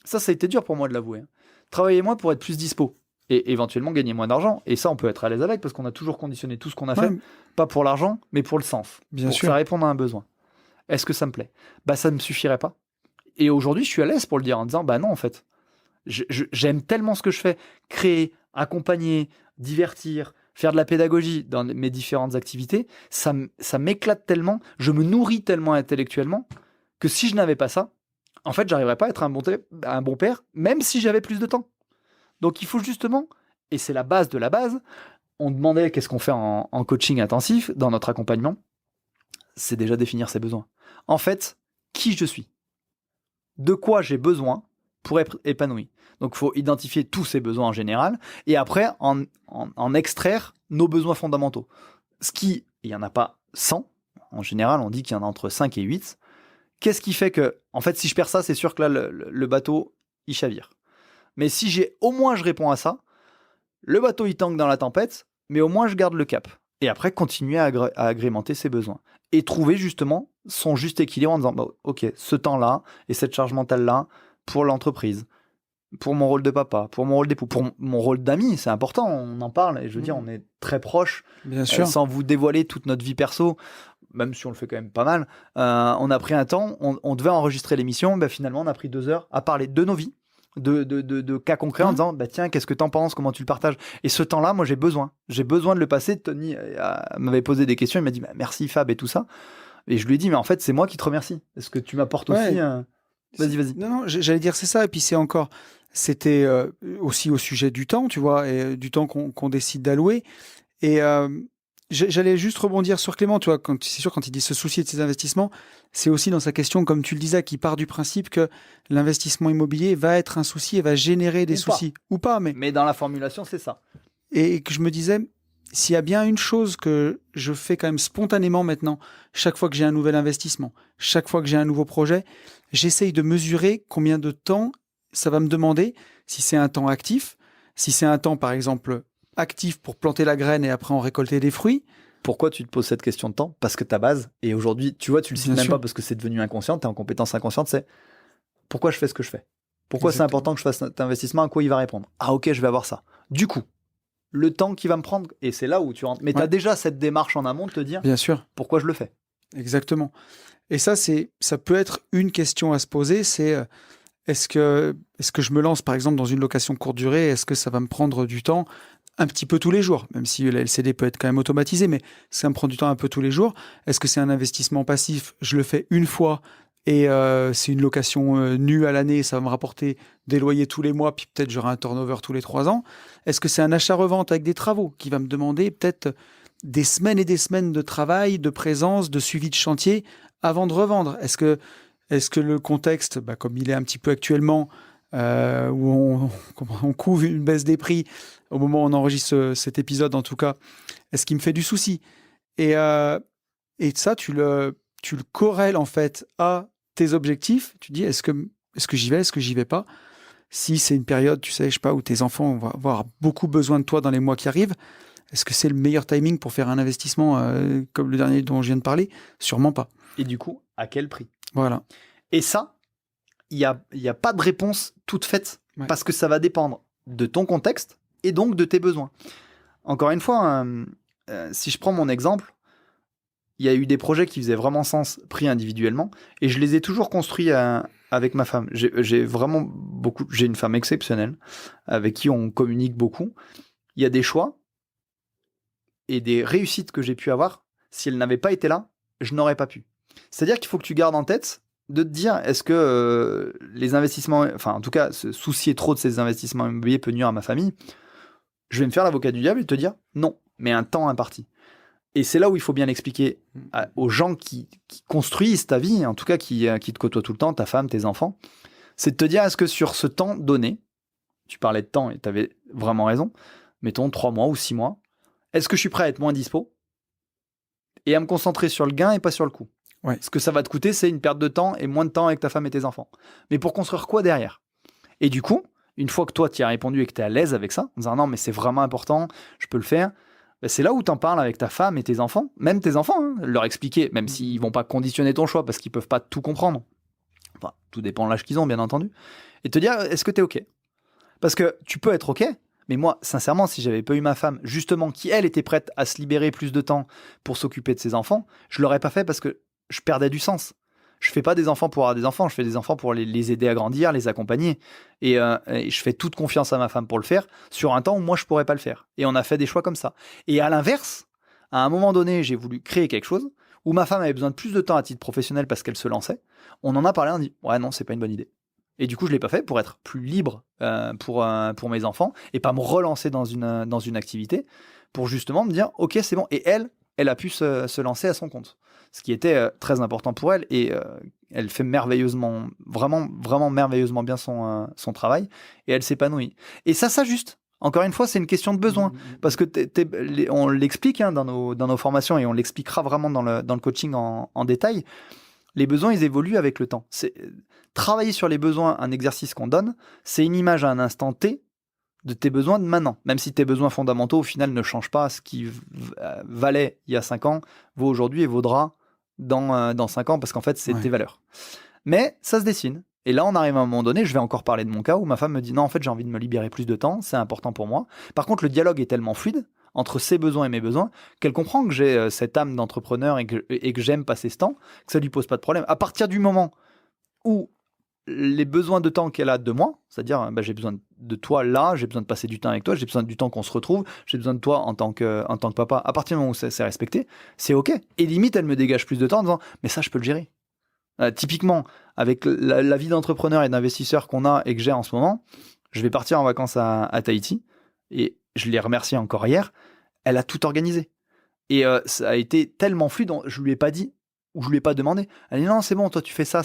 B: Ça a été dur pour moi de l'avouer. Travaillez moins pour être plus dispo. Et éventuellement gagner moins d'argent. Et ça, on peut être à l'aise avec parce qu'on a toujours conditionné tout ce qu'on a fait, pas pour l'argent, mais pour le sens.
A: Bien
B: pour
A: sûr.
B: que ça réponde à un besoin. Est-ce que ça me plaît ? Ça ne me suffirait pas. Et aujourd'hui, je suis à l'aise pour le dire en disant, non, en fait, j'aime tellement ce que je fais. Créer, accompagner, divertir, faire de la pédagogie dans mes différentes activités, ça m'éclate tellement, je me nourris tellement intellectuellement que si je n'avais pas ça, en fait, j'arriverais pas à être un bon père, même si j'avais plus de temps. Donc, il faut justement, et c'est la base de la base, on demandait qu'est-ce qu'on fait en coaching intensif, dans notre accompagnement, c'est déjà définir ses besoins. En fait, qui je suis ? De quoi j'ai besoin pour être épanoui ? Donc, il faut identifier tous ces besoins en général, et après, en extraire nos besoins fondamentaux. Il n'y en a pas 100, en général, on dit qu'il y en a entre 5 et 8. Qu'est-ce qui fait que, en fait, si je perds ça, c'est sûr que là, le bateau, il chavire. Mais si au moins je réponds à ça, le bateau il tangue dans la tempête, mais au moins je garde le cap. Et après, continuer à agrémenter ses besoins. Et trouver justement son juste équilibre en disant, ok, ce temps-là et cette charge mentale-là pour l'entreprise, pour mon rôle de papa, pour mon rôle d'époux, pour mon rôle d'ami, c'est important, on en parle. Et je veux dire, on est très proches,
A: Bien sûr.
B: sans vous dévoiler toute notre vie perso, même si on le fait quand même pas mal. On a pris un temps, on devait enregistrer l'émission, finalement on a pris 2 heures à parler de nos vies, de cas concrets en disant tiens, qu'est-ce que t'en penses, comment tu le partages. Et ce temps-là, moi j'ai besoin de le passer. Tony m'avait posé des questions, il m'a dit merci Fab et tout ça, et je lui ai dit mais en fait c'est moi qui te remercie, est-ce que tu m'apportes aussi vas-y.
A: Non, j'allais dire c'est ça, et puis c'était aussi au sujet du temps, tu vois, et du temps qu'on décide d'allouer. Et j'allais juste rebondir sur Clément, tu vois, c'est sûr, quand il dit se soucier de ses investissements, c'est aussi dans sa question, comme tu le disais, qui part du principe que l'investissement immobilier va être un souci et va générer des soucis. Ou pas, mais
B: dans la formulation, c'est ça.
A: Et que je me disais, s'il y a bien une chose que je fais quand même spontanément maintenant, chaque fois que j'ai un nouvel investissement, chaque fois que j'ai un nouveau projet, j'essaye de mesurer combien de temps ça va me demander, si c'est un temps actif, si c'est un temps, par exemple, actif pour planter la graine et après en récolter des fruits.
B: Pourquoi tu te poses cette question de temps ? Parce que ta base, et aujourd'hui, tu vois, tu le cites même pas parce que c'est devenu inconscient, tu es en compétence inconsciente, c'est pourquoi je fais ce que je fais ? Pourquoi c'est important que je fasse cet investissement ? À quoi il va répondre ? Ah ok, je vais avoir ça. Du coup, le temps qu'il va me prendre, et c'est là où tu rentres. Mais tu as déjà cette démarche en amont de te dire
A: bien sûr,
B: pourquoi je le fais.
A: Exactement. Et ça peut être une question à se poser, c'est est-ce que je me lance par exemple dans une location courte durée ? Est-ce que ça va me prendre du temps un petit peu tous les jours, même si la LCD peut être quand même automatisée, mais ça me prend du temps un peu tous les jours. Est-ce que c'est un investissement passif ? Je le fais une fois et c'est une location nue à l'année, ça va me rapporter des loyers tous les mois, puis peut-être j'aurai un turnover tous les 3 ans. Est-ce que c'est un achat-revente avec des travaux qui va me demander peut-être des semaines et des semaines de travail, de présence, de suivi de chantier avant de revendre ? Est-ce que le contexte, comme il est un petit peu actuellement, où on couvre une baisse des prix au moment où on enregistre cet épisode, en tout cas, est-ce qu'il me fait du souci ? Et ça, tu le corrèles en fait à tes objectifs. Tu dis, est-ce que j'y vais ? Est-ce que j'y vais pas ? Si c'est une période, tu sais, je sais pas, où tes enfants vont avoir beaucoup besoin de toi dans les mois qui arrivent, est-ce que c'est le meilleur timing pour faire un investissement comme le dernier dont je viens de parler ? Sûrement pas.
B: Et du coup, à quel prix ?
A: Voilà.
B: Et ça, il y a pas de réponse toute faite, parce que ça va dépendre de ton contexte et donc de tes besoins. Encore une fois, si je prends mon exemple, il y a eu des projets qui faisaient vraiment sens pris individuellement, et je les ai toujours construits avec ma femme. J'ai une femme exceptionnelle avec qui on communique beaucoup. Il y a des choix et des réussites que j'ai pu avoir. Si elle n'avait pas été là, je n'aurais pas pu. C'est-à-dire qu'il faut que tu gardes en tête de te dire, est-ce que les investissements, enfin en tout cas, se soucier trop de ces investissements immobiliers peut nuire à ma famille ? Je vais me faire l'avocat du diable et te dire non, mais un temps imparti. Et c'est là où il faut bien expliquer aux gens qui construisent ta vie, en tout cas qui te côtoient tout le temps, ta femme, tes enfants, c'est de te dire, est-ce que sur ce temps donné, tu parlais de temps et tu avais vraiment raison, mettons 3 mois ou 6 mois, est-ce que je suis prêt à être moins dispo et à me concentrer sur le gain et pas sur le coût ? Ce que ça va te coûter, c'est une perte de temps et moins de temps avec ta femme et tes enfants. Mais pour construire quoi derrière ? Et du coup, une fois que toi, tu y as répondu et que tu es à l'aise avec ça, en disant non, mais c'est vraiment important, je peux le faire, c'est là où tu en parles avec ta femme et tes enfants, même tes enfants, leur expliquer, même s'ils ne vont pas conditionner ton choix parce qu'ils ne peuvent pas tout comprendre. Enfin, tout dépend de l'âge qu'ils ont, bien entendu. Et te dire, est-ce que tu es OK? Parce que tu peux être OK, mais moi, sincèrement, si j'avais pas eu ma femme, justement, qui, elle, était prête à se libérer plus de temps pour s'occuper de ses enfants, je l'aurais pas fait parce que je perdais du sens. Je fais pas des enfants pour avoir des enfants, je fais des enfants pour les aider à grandir, les accompagner. Et je fais toute confiance à ma femme pour le faire sur un temps où moi, je pourrais pas le faire. Et on a fait des choix comme ça. Et à l'inverse, à un moment donné, j'ai voulu créer quelque chose où ma femme avait besoin de plus de temps à titre professionnel parce qu'elle se lançait. On en a parlé, on dit, ouais, non, c'est pas une bonne idée. Et du coup, je l'ai pas fait pour être plus libre pour mes enfants et pas me relancer dans une activité pour justement me dire, ok, c'est bon. Et elle a pu se lancer à son compte, ce qui était très important pour elle. Et elle fait merveilleusement, vraiment, vraiment merveilleusement bien son travail et elle s'épanouit. Et ça juste. Encore une fois, c'est une question de besoin. Parce que on l'explique dans nos formations et on l'expliquera vraiment dans le coaching en détail. Les besoins, ils évoluent avec le temps. Travailler sur les besoins, un exercice qu'on donne, c'est une image à un instant T de tes besoins de maintenant. Même si tes besoins fondamentaux, au final, ne changent pas. Ce qui valait il y a 5 ans, vaut aujourd'hui et vaudra dans 5 ans, parce qu'en fait, c'est tes valeurs. Mais ça se dessine. Et là, on arrive à un moment donné, je vais encore parler de mon cas, où ma femme me dit, non, en fait, j'ai envie de me libérer plus de temps, c'est important pour moi. Par contre, le dialogue est tellement fluide entre ses besoins et mes besoins, qu'elle comprend que j'ai cette âme d'entrepreneur et que j'aime passer ce temps, que ça lui pose pas de problème. À partir du moment où les besoins de temps qu'elle a de moi, c'est-à-dire j'ai besoin de toi là, j'ai besoin de passer du temps avec toi, j'ai besoin du temps qu'on se retrouve, j'ai besoin de toi en tant que papa, à partir du moment où c'est respecté, c'est ok. Et limite, elle me dégage plus de temps en disant, mais ça, je peux le gérer. Typiquement, avec la vie d'entrepreneur et d'investisseur qu'on a et que j'ai en ce moment, je vais partir en vacances à Tahiti, et je l'ai remerciée encore hier, elle a tout organisé. Et ça a été tellement fluide, je lui ai pas dit, ou je lui ai pas demandé. Elle dit non, c'est bon, toi tu fais ça.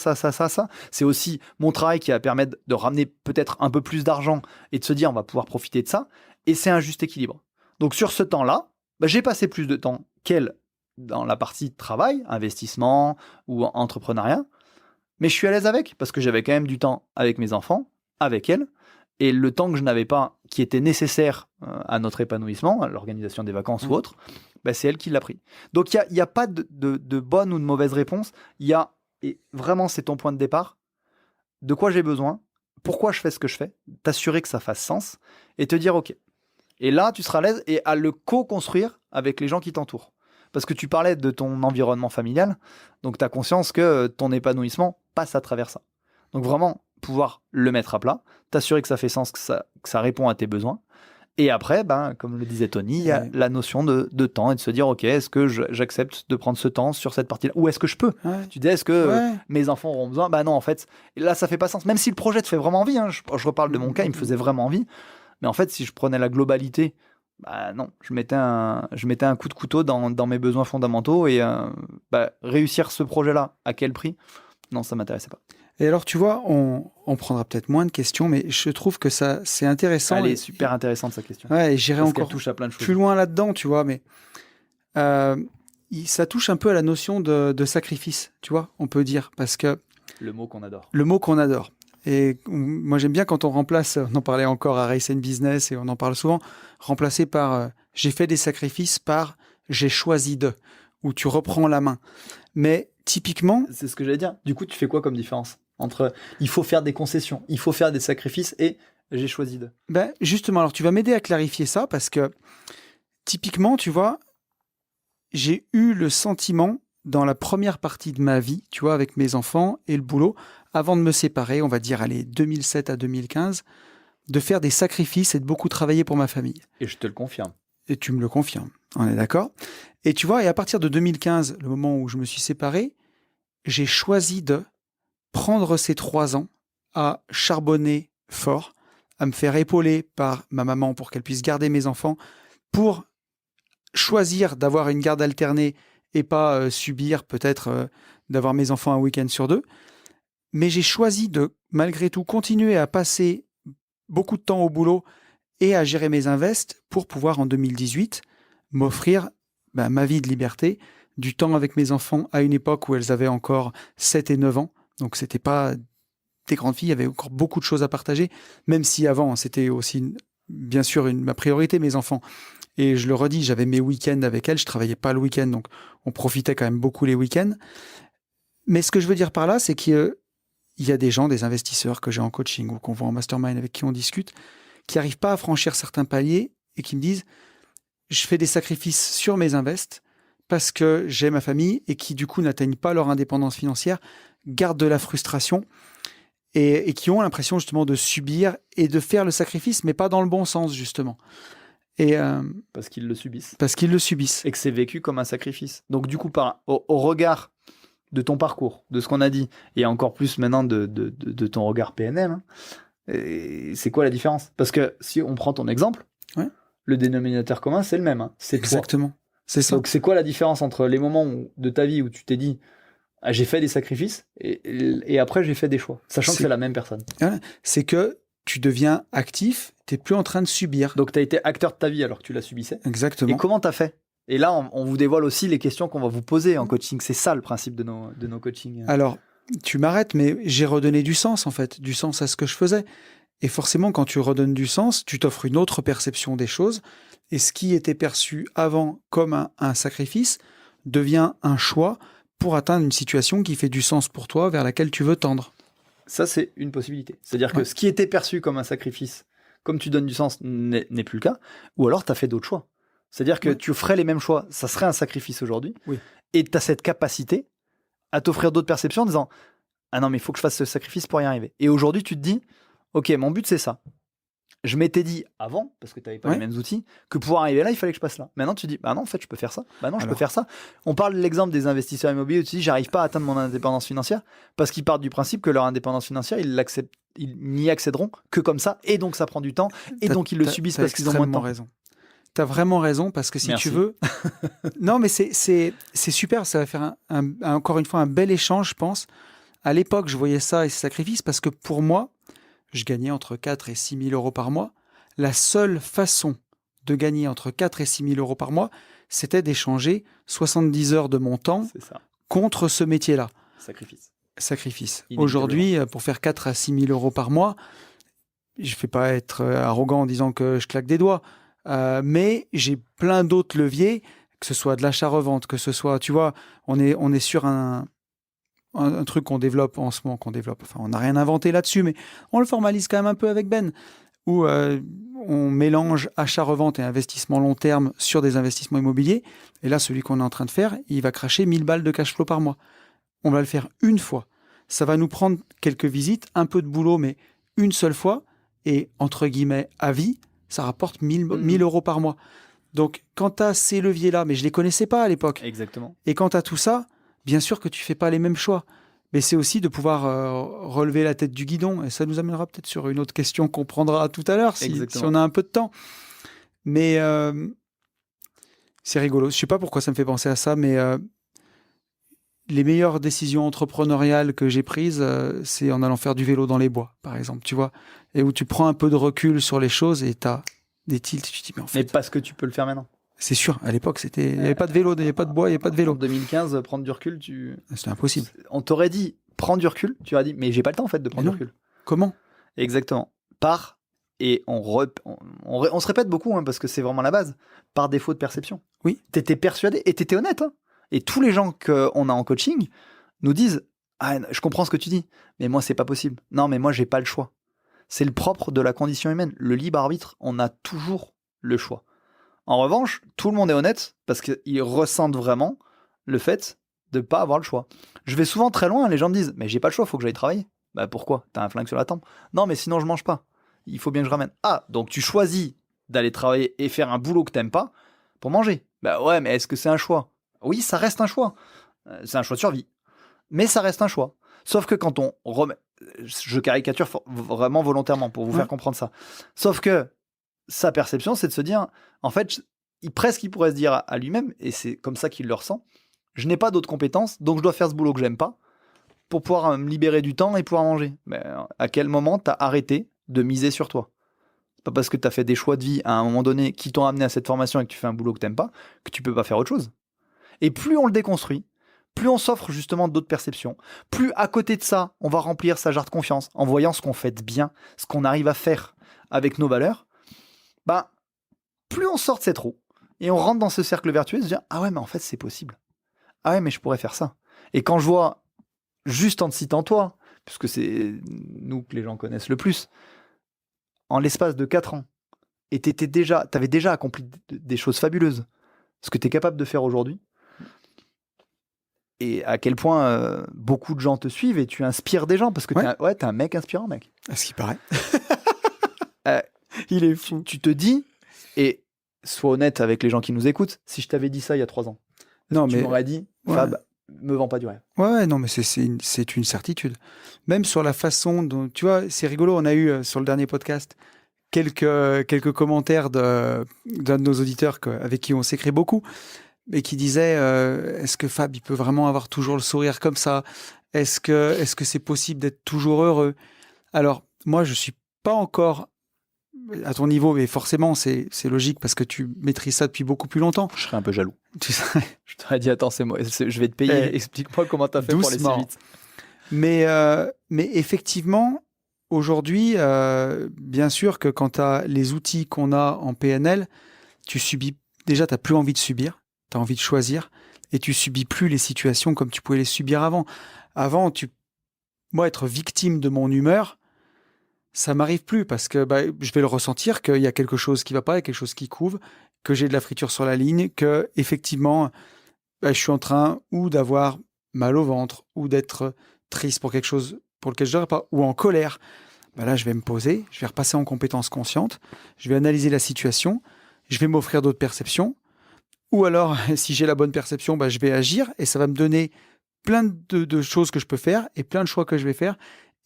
B: C'est aussi mon travail qui va permettre de ramener peut-être un peu plus d'argent et de se dire on va pouvoir profiter de ça. Et c'est un juste équilibre. Donc sur ce temps-là, j'ai passé plus de temps qu'elle dans la partie travail, investissement ou entrepreneuriat. Mais je suis à l'aise avec, parce que j'avais quand même du temps avec mes enfants, avec elle. Et le temps que je n'avais pas, qui était nécessaire à notre épanouissement, à l'organisation des vacances ou autre, c'est elle qui l'a pris. Donc il n'y a pas de bonne ou de mauvaise réponse. Et vraiment, c'est ton point de départ. De quoi j'ai besoin, pourquoi je fais ce que je fais, t'assurer que ça fasse sens et te dire ok. Et là, tu seras à l'aise et à le co-construire avec les gens qui t'entourent. Parce que tu parlais de ton environnement familial, donc tu as conscience que ton épanouissement passe à travers ça. Donc vraiment, pouvoir le mettre à plat, t'assurer que ça fait sens, que ça répond à tes besoins. Et après, comme le disait Tony, il y a la notion de temps et de se dire, ok, est-ce que j'accepte de prendre ce temps sur cette partie-là, ou est-ce que je peux Tu dis, est-ce que mes enfants auront besoin non, en fait, là, ça fait pas sens. Même si le projet te fait vraiment envie, je reparle de mon cas, il me faisait vraiment envie. Mais en fait, si je prenais la globalité, non, je mettais un coup de couteau dans mes besoins fondamentaux et réussir ce projet-là, à quel prix? Non, ça m'intéressait pas.
A: Et alors, tu vois, on prendra peut-être moins de questions, mais je trouve que ça, c'est intéressant.
B: Elle est super intéressante, sa question.
A: Ouais, et j'irai encore
B: touche à plein de choses.
A: Plus loin là-dedans, tu vois, mais ça touche un peu à la notion de sacrifice, tu vois, on peut dire, parce que...
B: Le mot qu'on adore.
A: Le mot qu'on adore. Et moi, j'aime bien quand on remplace, on en parlait encore à Race and Business, et on en parle souvent, remplacer par j'ai fait des sacrifices par j'ai choisi de, où tu reprends la main. Mais typiquement...
B: C'est ce que j'allais dire. Du coup, tu fais quoi comme différence entre il faut faire des concessions, il faut faire des sacrifices et j'ai choisi de...
A: Justement, alors tu vas m'aider à clarifier ça parce que typiquement, tu vois, j'ai eu le sentiment dans la première partie de ma vie, tu vois, avec mes enfants et le boulot, avant de me séparer, on va dire, 2007 à 2015, de faire des sacrifices et de beaucoup travailler pour ma famille.
B: Et je te le confirme.
A: Et tu me le confirmes, on est d'accord. Et tu vois, et à partir de 2015, le moment où je me suis séparé, j'ai choisi de prendre ces 3 ans à charbonner fort, à me faire épauler par ma maman pour qu'elle puisse garder mes enfants, pour choisir d'avoir une garde alternée et pas subir peut-être d'avoir mes enfants un week-end sur 2. Mais j'ai choisi de, malgré tout, continuer à passer beaucoup de temps au boulot et à gérer mes invests pour pouvoir, en 2018, m'offrir ma vie de liberté, du temps avec mes enfants à une époque où elles avaient encore 7 et 9 ans. Donc, c'était pas des grandes filles, il y avait encore beaucoup de choses à partager, même si avant, c'était aussi, bien sûr, ma priorité, mes enfants. Et je le redis, j'avais mes week-ends avec elles, je travaillais pas le week-end, donc on profitait quand même beaucoup les week-ends. Mais ce que je veux dire par là, c'est qu'il il y a des gens, des investisseurs que j'ai en coaching ou qu'on voit en mastermind avec qui on discute, qui n'arrivent pas à franchir certains paliers et qui me disent « je fais des sacrifices sur mes invests parce que j'ai ma famille » et qui du coup n'atteignent pas leur indépendance financière, gardent de la frustration et qui ont l'impression justement de subir et de faire le sacrifice, mais pas dans le bon sens justement. Et
B: parce qu'ils le subissent.
A: Parce qu'ils le subissent.
B: Et que c'est vécu comme un sacrifice. Donc du coup, au regard de ton parcours, de ce qu'on a dit, et encore plus maintenant de ton regard PNL, hein, c'est quoi la différence? Parce que si on prend ton exemple, le dénominateur commun, c'est le même. Hein, c'est
A: exactement.
B: Toi.
A: C'est ça.
B: Donc c'est quoi la différence entre les moments de ta vie où tu t'es dit ah, j'ai fait des sacrifices et après j'ai fait des choix, sachant que c'est la même personne.
A: C'est que tu deviens actif, tu n'es plus en train de subir.
B: Donc tu as été acteur de ta vie alors que tu la subissais.
A: Exactement.
B: Et comment tu as fait? Et là, on vous dévoile aussi les questions qu'on va vous poser en coaching. C'est ça le principe de nos coachings.
A: Alors, tu m'arrêtes, mais j'ai redonné du sens en fait, du sens à ce que je faisais. Et forcément, quand tu redonnes du sens, tu t'offres une autre perception des choses. Et ce qui était perçu avant comme un sacrifice devient un choix pour atteindre une situation qui fait du sens pour toi, vers laquelle tu veux tendre.
B: Ça, c'est une possibilité. C'est-à-dire que ce qui était perçu comme un sacrifice, comme tu donnes du sens, n'est plus le cas. Ou alors, tu as fait d'autres choix. C'est-à-dire que tu ferais les mêmes choix, ça serait un sacrifice aujourd'hui.
A: Oui.
B: Et tu as cette capacité à t'offrir d'autres perceptions en disant ah non, mais il faut que je fasse ce sacrifice pour y arriver. Et aujourd'hui, tu te dis ok, mon but, c'est ça. Je m'étais dit avant, parce que tu n'avais pas les mêmes outils, que pour arriver là, il fallait que je passe là. Maintenant, tu dis, bah non, en fait, je peux faire ça. Bah non, je peux faire ça. On parle de l'exemple des investisseurs immobiliers où tu dis, j'arrive pas à atteindre mon indépendance financière parce qu'ils partent du principe que leur indépendance financière, ils n'y accéderont que comme ça. Et donc, ça prend du temps. Et donc, ils le subissent parce qu'ils ont moins de temps.
A: Raison. Tu as vraiment raison parce que si tu veux. Non, mais c'est super. Ça va faire encore une fois un bel échange, je pense. À l'époque, je voyais ça et ces sacrifices parce que pour moi, je gagnais entre 4 et 6 000 euros par mois. La seule façon de gagner entre 4 et 6 000 euros par mois, c'était d'échanger 70 heures de mon temps contre ce métier-là. Sacrifice. Aujourd'hui, pour faire 4 à 6 000 euros par mois, je ne vais pas être arrogant en disant que je claque des doigts, mais j'ai plein d'autres leviers, que ce soit de l'achat-revente, que ce soit, tu vois, on est sur un truc qu'on développe en ce moment, enfin on n'a rien inventé là-dessus, mais on le formalise quand même un peu avec Ben, où on mélange achat-revente et investissement long terme sur des investissements immobiliers, et là celui qu'on est en train de faire, il va cracher 1000 balles de cash flow par mois. On va le faire une fois. Ça va nous prendre quelques visites, un peu de boulot, mais une seule fois, et entre guillemets à vie, ça rapporte 1000 euros par mois. Donc quand tu as ces leviers-là, mais je ne les connaissais pas à l'époque.
B: Exactement.
A: Et quand tu as tout ça, bien sûr que tu ne fais pas les mêmes choix. Mais c'est aussi de pouvoir relever la tête du guidon. Et ça nous amènera peut-être sur une autre question qu'on prendra tout à l'heure, si on a un peu de temps. Mais c'est rigolo. Je ne sais pas pourquoi ça me fait penser à ça, mais les meilleures décisions entrepreneuriales que j'ai prises, c'est en allant faire du vélo dans les bois, par exemple, tu vois. Et où tu prends un peu de recul sur les choses et tu as des tilts. Tu te dis, mais en fait...
B: Mais parce que tu peux le faire maintenant.
A: C'est sûr, à l'époque, il n'y avait pas de vélo, il n'y avait pas de bois, il n'y avait pas de vélo.
B: En 2015, prendre du recul,
A: c'était impossible.
B: On t'aurait dit, prends du recul, tu aurais dit, mais j'ai pas le temps en fait de prendre du recul.
A: Comment?
B: Exactement. Et on se répète beaucoup, hein, parce que c'est vraiment la base, par défaut de perception.
A: Oui.
B: T'étais persuadé, et t'étais honnête. Hein. Et tous les gens qu'on a en coaching nous disent, ah, je comprends ce que tu dis, mais moi, c'est pas possible. Non, mais moi, j'ai pas le choix. C'est le propre de la condition humaine. Le libre arbitre, on a toujours le choix. En revanche, tout le monde est honnête parce qu'ils ressentent vraiment le fait de ne pas avoir le choix. Je vais souvent très loin, les gens me disent « mais j'ai pas le choix, il faut que j'aille travailler ». Bah pourquoi? T'as un flingue sur la tempe? Non, mais sinon je mange pas. Il faut bien que je ramène. Ah, donc tu choisis d'aller travailler et faire un boulot que t'aimes pas pour manger. Bah ouais, mais est-ce que c'est un choix? Oui, ça reste un choix. C'est un choix de survie. Mais ça reste un choix. Sauf que quand on remet... Je caricature vraiment volontairement pour vous faire comprendre ça. Sauf que sa perception, c'est de se dire, en fait, il pourrait se dire à lui-même, et c'est comme ça qu'il le ressent, je n'ai pas d'autres compétences, donc je dois faire ce boulot que j'aime pas pour pouvoir me libérer du temps et pouvoir manger. Mais à quel moment tu as arrêté de miser sur toi? C'est pas parce que tu as fait des choix de vie à un moment donné qui t'ont amené à cette formation et que tu fais un boulot que t'aimes pas que tu peux pas faire autre chose. Et plus on le déconstruit, plus on s'offre justement d'autres perceptions, plus à côté de ça, on va remplir sa jarre de confiance en voyant ce qu'on fait de bien, ce qu'on arrive à faire avec nos valeurs, bah, plus on sort de cette roue et on rentre dans ce cercle vertueux et se dire ah ouais, mais en fait c'est possible. Ah ouais, mais je pourrais faire ça. Et quand je vois, juste en te citant toi, puisque c'est nous que les gens connaissent le plus, en l'espace de 4 ans, et t'avais déjà accompli des choses fabuleuses, ce que tu es capable de faire aujourd'hui, et à quel point beaucoup de gens te suivent et tu inspires des gens, parce que t'es un mec inspirant, mec.
A: À ce qui paraît. Il est fou.
B: Tu te dis, et sois honnête avec les gens qui nous écoutent, si je t'avais dit ça il y a 3 ans, tu m'aurais dit, Fab, me vends pas du rêve.
A: Ouais, non, mais c'est une certitude. Même sur la façon dont, tu vois, c'est rigolo, on a eu sur le dernier podcast quelques commentaires d'un de nos auditeurs avec qui on s'écrit beaucoup, et qui disait est-ce que Fab il peut vraiment avoir toujours le sourire comme ça, est-ce que c'est possible d'être toujours heureux? Alors moi je suis pas encore à ton niveau, mais forcément c'est logique parce que tu maîtrises ça depuis beaucoup plus longtemps.
B: Je serais un peu jaloux.
A: Tu sais,
B: je t'aurais dit attends, c'est moi, je vais te payer, explique-moi comment t'as fait
A: doucement.
B: pour aller si vite.
A: Mais effectivement aujourd'hui bien sûr que quand tu as les outils qu'on a en PNL, tu subis déjà, t'as plus envie de subir. Tu as envie de choisir et tu subis plus les situations comme tu pouvais les subir avant. Avant, moi, être victime de mon humeur, ça m'arrive plus parce que je vais le ressentir qu'il y a quelque chose qui va pas, il y a quelque chose qui couve, que j'ai de la friture sur la ligne, que effectivement, je suis en train ou d'avoir mal au ventre ou d'être triste pour quelque chose pour lequel je n'aurais pas, ou en colère. Là, je vais me poser, je vais repasser en compétence consciente, je vais analyser la situation, je vais m'offrir d'autres perceptions. Ou alors, si j'ai la bonne perception, je vais agir et ça va me donner plein de choses que je peux faire et plein de choix que je vais faire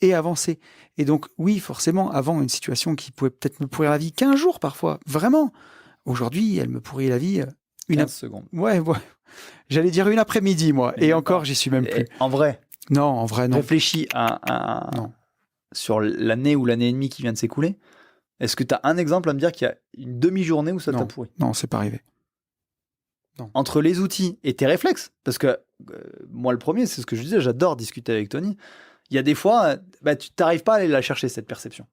A: et avancer. Et donc, oui, forcément, avant, une situation qui pouvait peut-être me pourrir la vie 15 jours parfois, vraiment. Aujourd'hui, elle me pourrit la vie
B: 15 secondes.
A: Ouais. J'allais dire une après-midi, moi. Et encore, j'y suis même plus.
B: En vrai?
A: Non, en vrai, non.
B: Réfléchis
A: non.
B: Sur l'année ou l'année et demie qui vient de s'écouler. Est-ce que tu as un exemple à me dire qu'il y a une demi-journée où ça t'a pourri?
A: Non, c'est pas arrivé. Non.
B: Entre les outils et tes réflexes, parce que moi le premier, c'est ce que je disais, j'adore discuter avec Tony. Il y a des fois, tu n'arrives pas à aller la chercher, cette perception.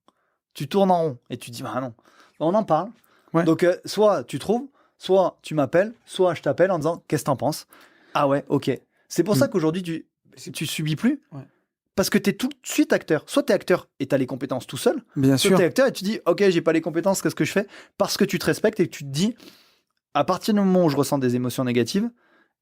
B: Tu tournes en rond et tu dis, non, on en parle. Ouais. Donc, soit tu trouves, soit tu m'appelles, soit je t'appelle en disant, qu'est-ce que t'en penses? Ah ouais, ok. C'est pour ça qu'aujourd'hui, tu subis plus. Ouais. Parce que tu es tout de suite acteur. Soit tu es acteur et tu as les compétences tout seul.
A: Bien
B: soit
A: sûr.
B: tu es acteur et tu dis, ok, j'ai pas les compétences, qu'est-ce que je fais? Parce que tu te respectes et que tu te dis, à partir du moment où je ressens des émotions négatives,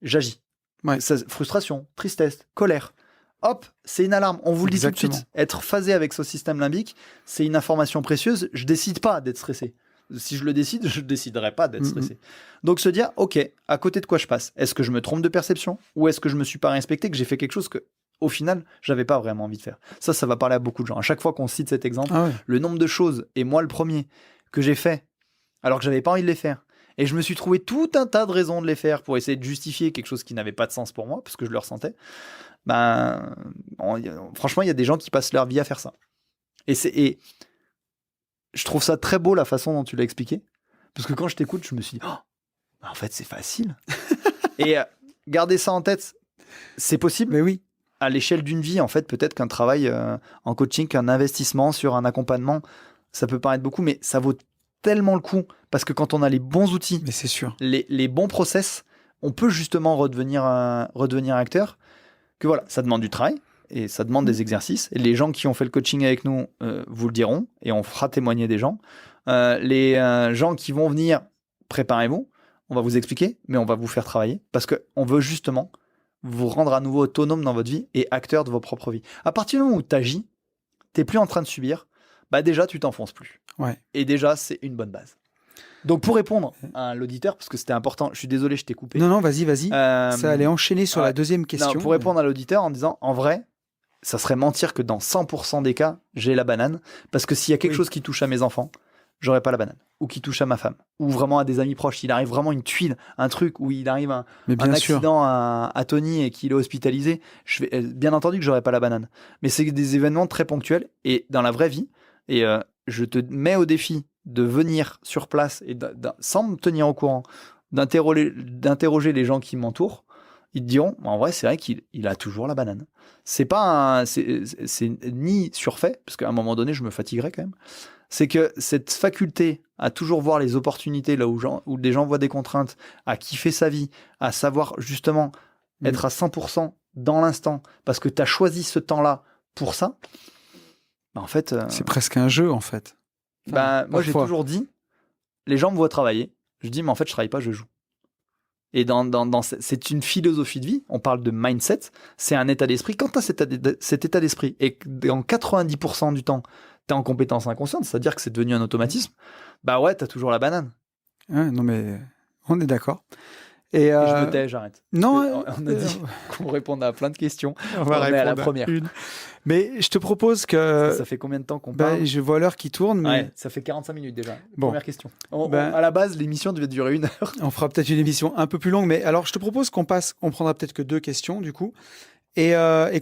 B: j'agis. Ouais. Frustration, tristesse, colère. Hop, c'est une alarme. On vous le dit tout de suite. Être phasé avec ce système limbique, c'est une information précieuse. Je décide pas d'être stressé. Si je le décide, je ne déciderai pas d'être stressé. Donc se dire, ok, à côté de quoi je passe? Est-ce que je me trompe de perception? Ou est-ce que je me suis pas respecté, que j'ai fait quelque chose que, au final, j'avais pas vraiment envie de faire? Ça va parler à beaucoup de gens. À chaque fois qu'on cite cet exemple, le nombre de choses, et moi le premier, que j'ai fait, alors que j'avais pas envie de les faire, et je me suis trouvé tout un tas de raisons de les faire pour essayer de justifier quelque chose qui n'avait pas de sens pour moi, parce que je le ressentais. Franchement, il y a des gens qui passent leur vie à faire ça. Et je trouve ça très beau la façon dont tu l'as expliqué. Parce que quand je t'écoute, je me suis dit, en fait, c'est facile. Et garder ça en tête, c'est possible.
A: Mais oui.
B: À l'échelle d'une vie, en fait, peut-être qu'un travail en coaching, qu'un investissement sur un accompagnement, ça peut paraître beaucoup, mais ça vaut tellement le coup. Parce que quand on a les bons outils,
A: mais c'est sûr,
B: les bons process, on peut justement redevenir acteur. Que voilà, ça demande du travail et ça demande des exercices. Et les gens qui ont fait le coaching avec nous vous le diront et on fera témoigner des gens. Les gens qui vont venir, préparez-vous, on va vous expliquer, mais on va vous faire travailler parce qu'on veut justement vous rendre à nouveau autonome dans votre vie et acteur de vos propres vies. À partir du moment où tu agis, tu n'es plus en train de subir, déjà tu t'enfonces plus.
A: Ouais.
B: Et déjà, c'est une bonne base. Donc pour répondre à l'auditeur, parce que c'était important, je suis désolé, je t'ai coupé.
A: Non, vas-y. Ça allait enchaîner sur la deuxième question.
B: Non, pour répondre à l'auditeur en disant, en vrai, ça serait mentir que dans 100% des cas, j'ai la banane, parce que s'il y a quelque chose qui touche à mes enfants, j'aurais pas la banane, ou qui touche à ma femme, ou vraiment à des amis proches, il arrive vraiment une tuile, un truc où il arrive un accident à Tony et qu'il est hospitalisé, bien entendu que j'aurais pas la banane. Mais c'est des événements très ponctuels, et dans la vraie vie, et je te mets au défi de venir sur place et sans me tenir au courant, d'interroger les gens qui m'entourent, ils te diront, en vrai, c'est vrai qu'il a toujours la banane. C'est pas c'est ni surfait, parce qu'à un moment donné, je me fatiguerais quand même. C'est que cette faculté à toujours voir les opportunités là où des gens voient des contraintes, à kiffer sa vie, à savoir justement être à 100% dans l'instant, parce que tu as choisi ce temps-là pour ça, en fait...
A: c'est presque un jeu, en fait.
B: Enfin, moi, j'ai toujours dit, les gens me voient travailler. Je dis, mais en fait, je travaille pas, je joue. Et c'est une philosophie de vie. On parle de mindset. C'est un état d'esprit. Quand tu as cet état d'esprit et que dans 90% du temps, tu es en compétence inconsciente, c'est-à-dire que c'est devenu un automatisme, bah ouais, tu as toujours la banane.
A: Ouais, non, mais on est d'accord. Et
B: je me tais, j'arrête.
A: Non,
B: on a dit qu'on répondait à plein de questions.
A: On va répondre
B: à la première.
A: Mais je te propose que...
B: Ça fait combien de temps qu'on parle?
A: Je vois l'heure qui tourne. Mais...
B: Ouais, ça fait 45 minutes déjà.
A: Bon.
B: Première question. À la base, l'émission devait durer 1 heure.
A: On fera peut-être une émission un peu plus longue. Mais alors, je te propose qu'on prendra peut-être que 2 questions, du coup. Et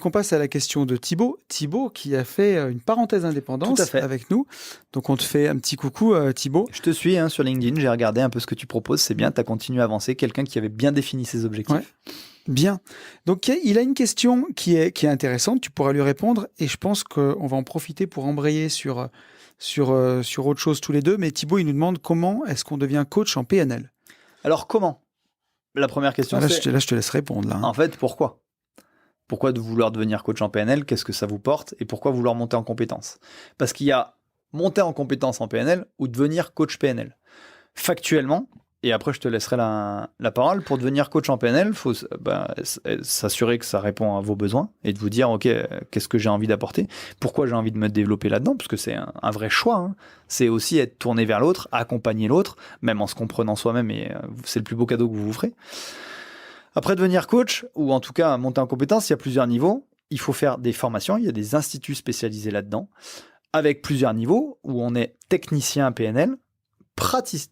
A: qu'on passe à la question de Thibaut. Thibaut qui a fait une parenthèse indépendance avec nous. Donc, on te fait un petit coucou, Thibaut.
B: Je te suis sur LinkedIn. J'ai regardé un peu ce que tu proposes. C'est bien, tu as continué à avancer. Quelqu'un qui avait bien défini ses objectifs.
A: Ouais. Bien. Donc, il a une question qui est intéressante. Tu pourras lui répondre. Et je pense qu'on va en profiter pour embrayer sur autre chose tous les deux. Mais Thibaut, il nous demande comment est-ce qu'on devient coach en PNL.
B: Alors, comment? La première question,
A: c'est... Là, je te laisse répondre. Là, hein.
B: En fait, pourquoi? Pourquoi de vouloir devenir coach en PNL? Qu'est-ce que ça vous porte? Et pourquoi vouloir monter en compétences? Parce qu'il y a monter en compétences en PNL ou devenir coach PNL. Factuellement, et après je te laisserai la parole, pour devenir coach en PNL, il faut s'assurer que ça répond à vos besoins et de vous dire, ok, qu'est-ce que j'ai envie d'apporter? Pourquoi j'ai envie de me développer là-dedans? Parce que c'est un vrai choix. Hein. C'est aussi être tourné vers l'autre, accompagner l'autre, même en se comprenant soi-même, et c'est le plus beau cadeau que vous vous ferez. Après, devenir coach, ou en tout cas monter en compétence, il y a plusieurs niveaux. Il faut faire des formations, il y a des instituts spécialisés là-dedans, avec plusieurs niveaux, où on est technicien PNL,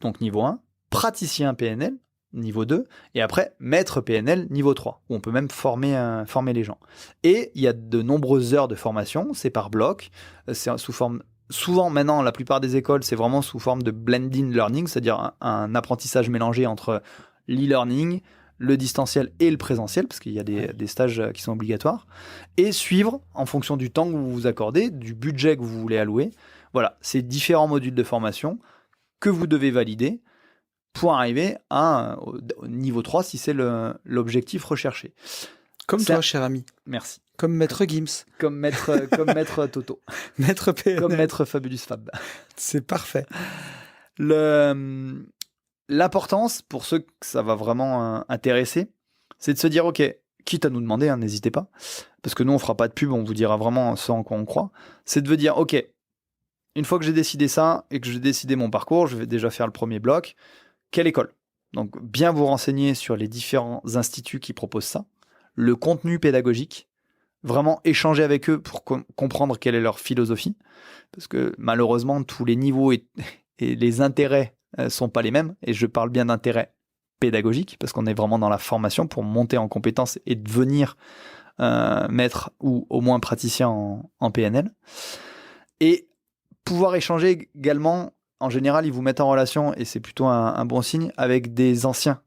B: donc niveau 1, praticien PNL, niveau 2, et après, maître PNL, niveau 3, où on peut même former les gens. Et il y a de nombreuses heures de formation, c'est par bloc, c'est sous forme... Souvent, maintenant, la plupart des écoles, c'est vraiment sous forme de blended learning, c'est-à-dire un apprentissage mélangé entre l'e-learning, le distanciel et le présentiel, parce qu'il y a des stages qui sont obligatoires, et suivre en fonction du temps que vous vous accordez, du budget que vous voulez allouer. Voilà, c'est différents modules de formation que vous devez valider pour arriver au niveau 3 si c'est l'objectif recherché.
A: Comme toi, cher ami.
B: Merci.
A: Comme maître Gims.
B: Comme maître Toto.
A: Maître PNL.
B: Comme maître Fabulous Fab.
A: C'est parfait.
B: L'importance, pour ceux que ça va vraiment intéresser, c'est de se dire, ok, quitte à nous demander, hein, n'hésitez pas, parce que nous, on fera pas de pub, on vous dira vraiment ce en quoi on croit, c'est de vous dire, ok, une fois que j'ai décidé ça, et que j'ai décidé mon parcours, je vais déjà faire le premier bloc, quelle école? Donc, bien vous renseigner sur les différents instituts qui proposent ça, le contenu pédagogique, vraiment échanger avec eux pour comprendre quelle est leur philosophie, parce que malheureusement, tous les niveaux et les intérêts sont pas les mêmes, et je parle bien d'intérêt pédagogique, parce qu'on est vraiment dans la formation pour monter en compétences et devenir maître ou au moins praticien en PNL. Et pouvoir échanger également, en général, ils vous mettent en relation, et c'est plutôt un bon signe, avec des anciens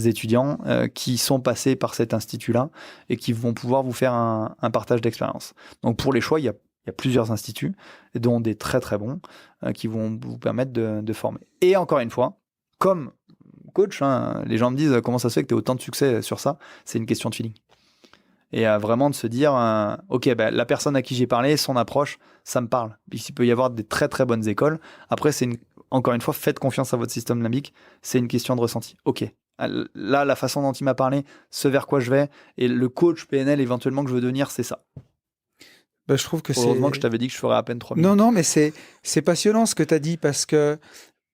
B: étudiants qui sont passés par cet institut-là et qui vont pouvoir vous faire un partage d'expérience. Donc pour les choix, il y a plusieurs instituts, dont des très très bons, qui vont vous permettre de former. Et encore une fois, comme coach, hein, les gens me disent comment ça se fait que tu as autant de succès sur ça, c'est une question de feeling. Et vraiment de se dire, ok, la personne à qui j'ai parlé, son approche, ça me parle. Il peut y avoir des très très bonnes écoles. Après, encore une fois, faites confiance à votre système limbique, c'est une question de ressenti. Ok, là, la façon dont il m'a parlé, ce vers quoi je vais, et le coach PNL éventuellement que je veux devenir, c'est ça.
A: Je trouve que
B: heureusement que je t'avais dit que je ferais à peine 3 minutes.
A: Non, mais c'est passionnant ce que tu as dit, parce que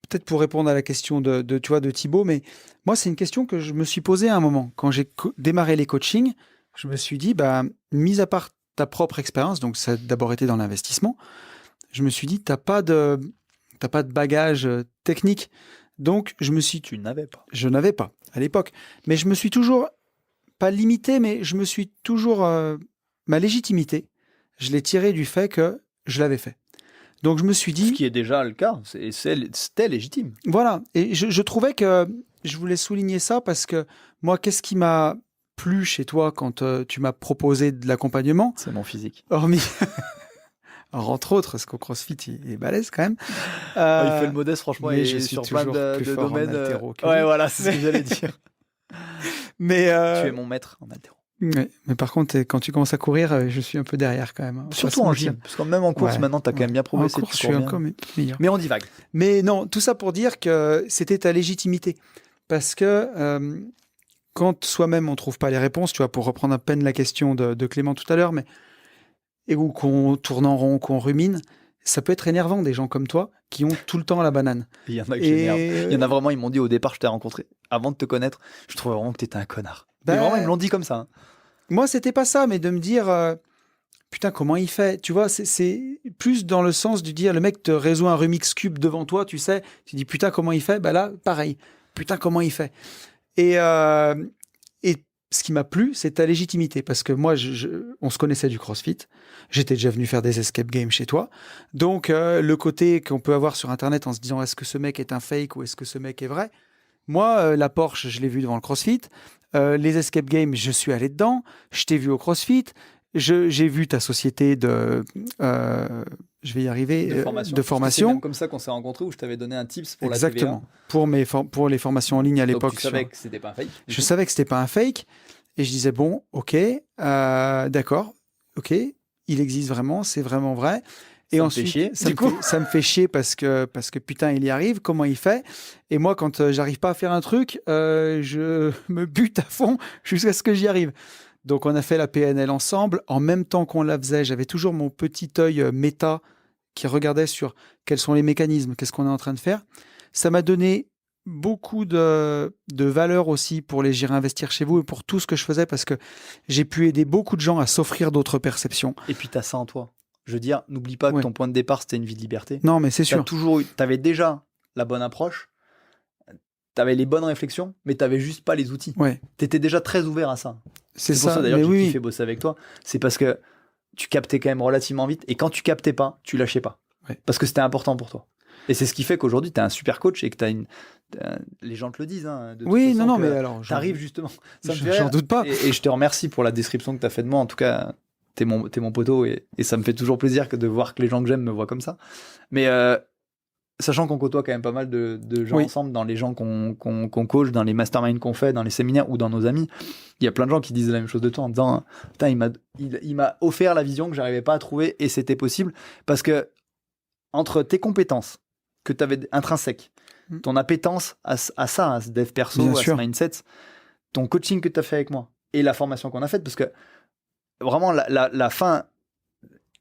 A: peut-être pour répondre à la question de Thibaut, mais moi, c'est une question que je me suis posée à un moment. Quand j'ai démarré les coachings, je me suis dit, mis à part ta propre expérience, donc ça a d'abord été dans l'investissement, je me suis dit, t'as pas de bagage technique. Donc, Tu n'avais pas. Je n'avais pas à l'époque. Mais je me suis toujours, pas limité, mais je me suis toujours, ma légitimité, je l'ai tirée du fait que je l'avais fait. Donc, je me suis dit...
B: Ce qui est déjà le cas, c'était légitime.
A: Voilà. Et je trouvais que je voulais souligner ça parce que moi, qu'est-ce qui m'a plu chez toi quand tu m'as proposé de l'accompagnement?
B: C'est mon physique.
A: Hormis... Alors, entre autres, parce qu'au CrossFit, il est balèze quand même.
B: Il fait le modeste, franchement,
A: et je suis sur plein
B: de domaines.
A: En haltéro
B: ouais, voilà, c'est ce que j'allais dire.
A: Mais
B: tu es mon maître en haltéro.
A: Ouais, mais par contre, quand tu commences à courir, je suis un peu derrière quand même. Hein.
B: Surtout en gym, parce que même en course, maintenant, tu as quand même bien progressé.
A: En course, je suis encore meilleur.
B: Mais on divague.
A: Mais non, tout ça pour dire que c'était ta légitimité. Parce que quand soi-même, on ne trouve pas les réponses, tu vois, pour reprendre à peine la question de Clément tout à l'heure, ou qu'on tourne en rond, qu'on rumine, ça peut être énervant, des gens comme toi, qui ont tout le temps la banane.
B: Il y en a qui m'énervent. Il y en a vraiment, ils m'ont dit au départ, je t'ai rencontré, avant de te connaître, je trouvais vraiment que t'étais un connard. Mais vraiment, ils me l'ont dit comme ça. Hein.
A: Moi, c'était pas ça, mais de me dire, putain, comment il fait? Tu vois, c'est plus dans le sens de dire, le mec te résout un Rubik's Cube devant toi, tu sais, tu dis, putain, comment il fait? Bah là, pareil. Putain, comment il fait? Et ce qui m'a plu, c'est ta légitimité, parce que moi, on se connaissait du CrossFit. J'étais déjà venu faire des escape games chez toi. Donc, le côté qu'on peut avoir sur Internet en se disant, est-ce que ce mec est un fake ou est-ce que ce mec est vrai? Moi, la Porsche, je l'ai vu devant le CrossFit. Les escape games, je suis allé dedans. Je t'ai vu au CrossFit. J'ai vu ta société je vais y arriver, de formation.
B: C'est même comme ça qu'on s'est rencontrés, où je t'avais donné un tips pour
A: Exactement. La TVA. Pour les formations en ligne à l'époque.
B: Donc tu savais que c'était pas un fake.
A: Je savais que c'était pas un fake. Et je disais, bon, ok, d'accord, ok, il existe vraiment, c'est vraiment vrai. Et ensuite, ça me fait chier parce que putain, il y arrive, comment il fait? Et moi, quand j'arrive pas à faire un truc, je me bute à fond jusqu'à ce que j'y arrive. Donc, on a fait la PNL ensemble. En même temps qu'on la faisait, j'avais toujours mon petit œil méta qui regardait sur quels sont les mécanismes, qu'est-ce qu'on est en train de faire. Ça m'a donné beaucoup de valeur aussi pour les gérer investir chez vous et pour tout ce que je faisais, parce que j'ai pu aider beaucoup de gens à s'offrir d'autres perceptions.
B: Et puis, tu as ça en toi. Je veux dire, n'oublie pas que ton point de départ, c'était une vie de liberté.
A: Non, mais c'est sûr.
B: Tu avais déjà la bonne approche, tu avais les bonnes réflexions, mais tu n'avais juste pas les outils.
A: Ouais.
B: Tu étais déjà très ouvert à ça.
A: C'est
B: pour ça d'ailleurs que j'ai kiffé bosser avec toi. C'est parce que tu captais quand même relativement vite, et quand tu captais pas, tu lâchais pas.
A: Ouais.
B: Parce que c'était important pour toi. Et c'est ce qui fait qu'aujourd'hui, tu es un super coach et que tu as les gens te le disent. Hein,
A: oui, non, mais alors.
B: T'arrives justement.
A: J'en doute pas.
B: Et je te remercie pour la description que tu as fait de moi. En tout cas, t'es mon poteau et ça me fait toujours plaisir de voir que les gens que j'aime me voient comme ça. Mais sachant qu'on côtoie quand même pas mal de gens ensemble, dans les gens qu'on coach, dans les masterminds qu'on fait, dans les séminaires ou dans nos amis, il y a plein de gens qui disent la même chose de toi en disant putain, il m'a offert la vision que j'arrivais pas à trouver, et c'était possible parce que entre tes compétences que tu avais intrinsèques, ton appétence à ça, à ce dev perso, à ce mindset, ton coaching que tu as fait avec moi et la formation qu'on a faite, parce que vraiment la fin,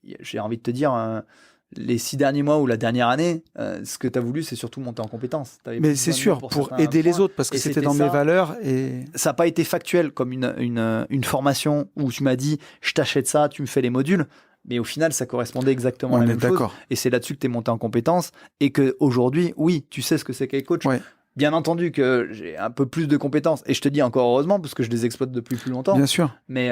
B: j'ai envie de te dire, les 6 derniers mois ou la dernière année, ce que tu as voulu, c'est surtout monter en compétences.
A: Mais c'est sûr, pour aider les autres, parce que c'était dans mes valeurs. Et
B: ça n'a pas été factuel comme une formation où tu m'as dit je t'achète ça, tu me fais les modules. Mais au final, ça correspondait exactement à la même chose. Et c'est là-dessus que tu es monté en compétences. Et qu'aujourd'hui, oui, tu sais ce que c'est qu'être coach.
A: Ouais.
B: Bien entendu que j'ai un peu plus de compétences. Et je te dis encore heureusement, parce que je les exploite depuis plus longtemps.
A: Bien sûr.
B: Mais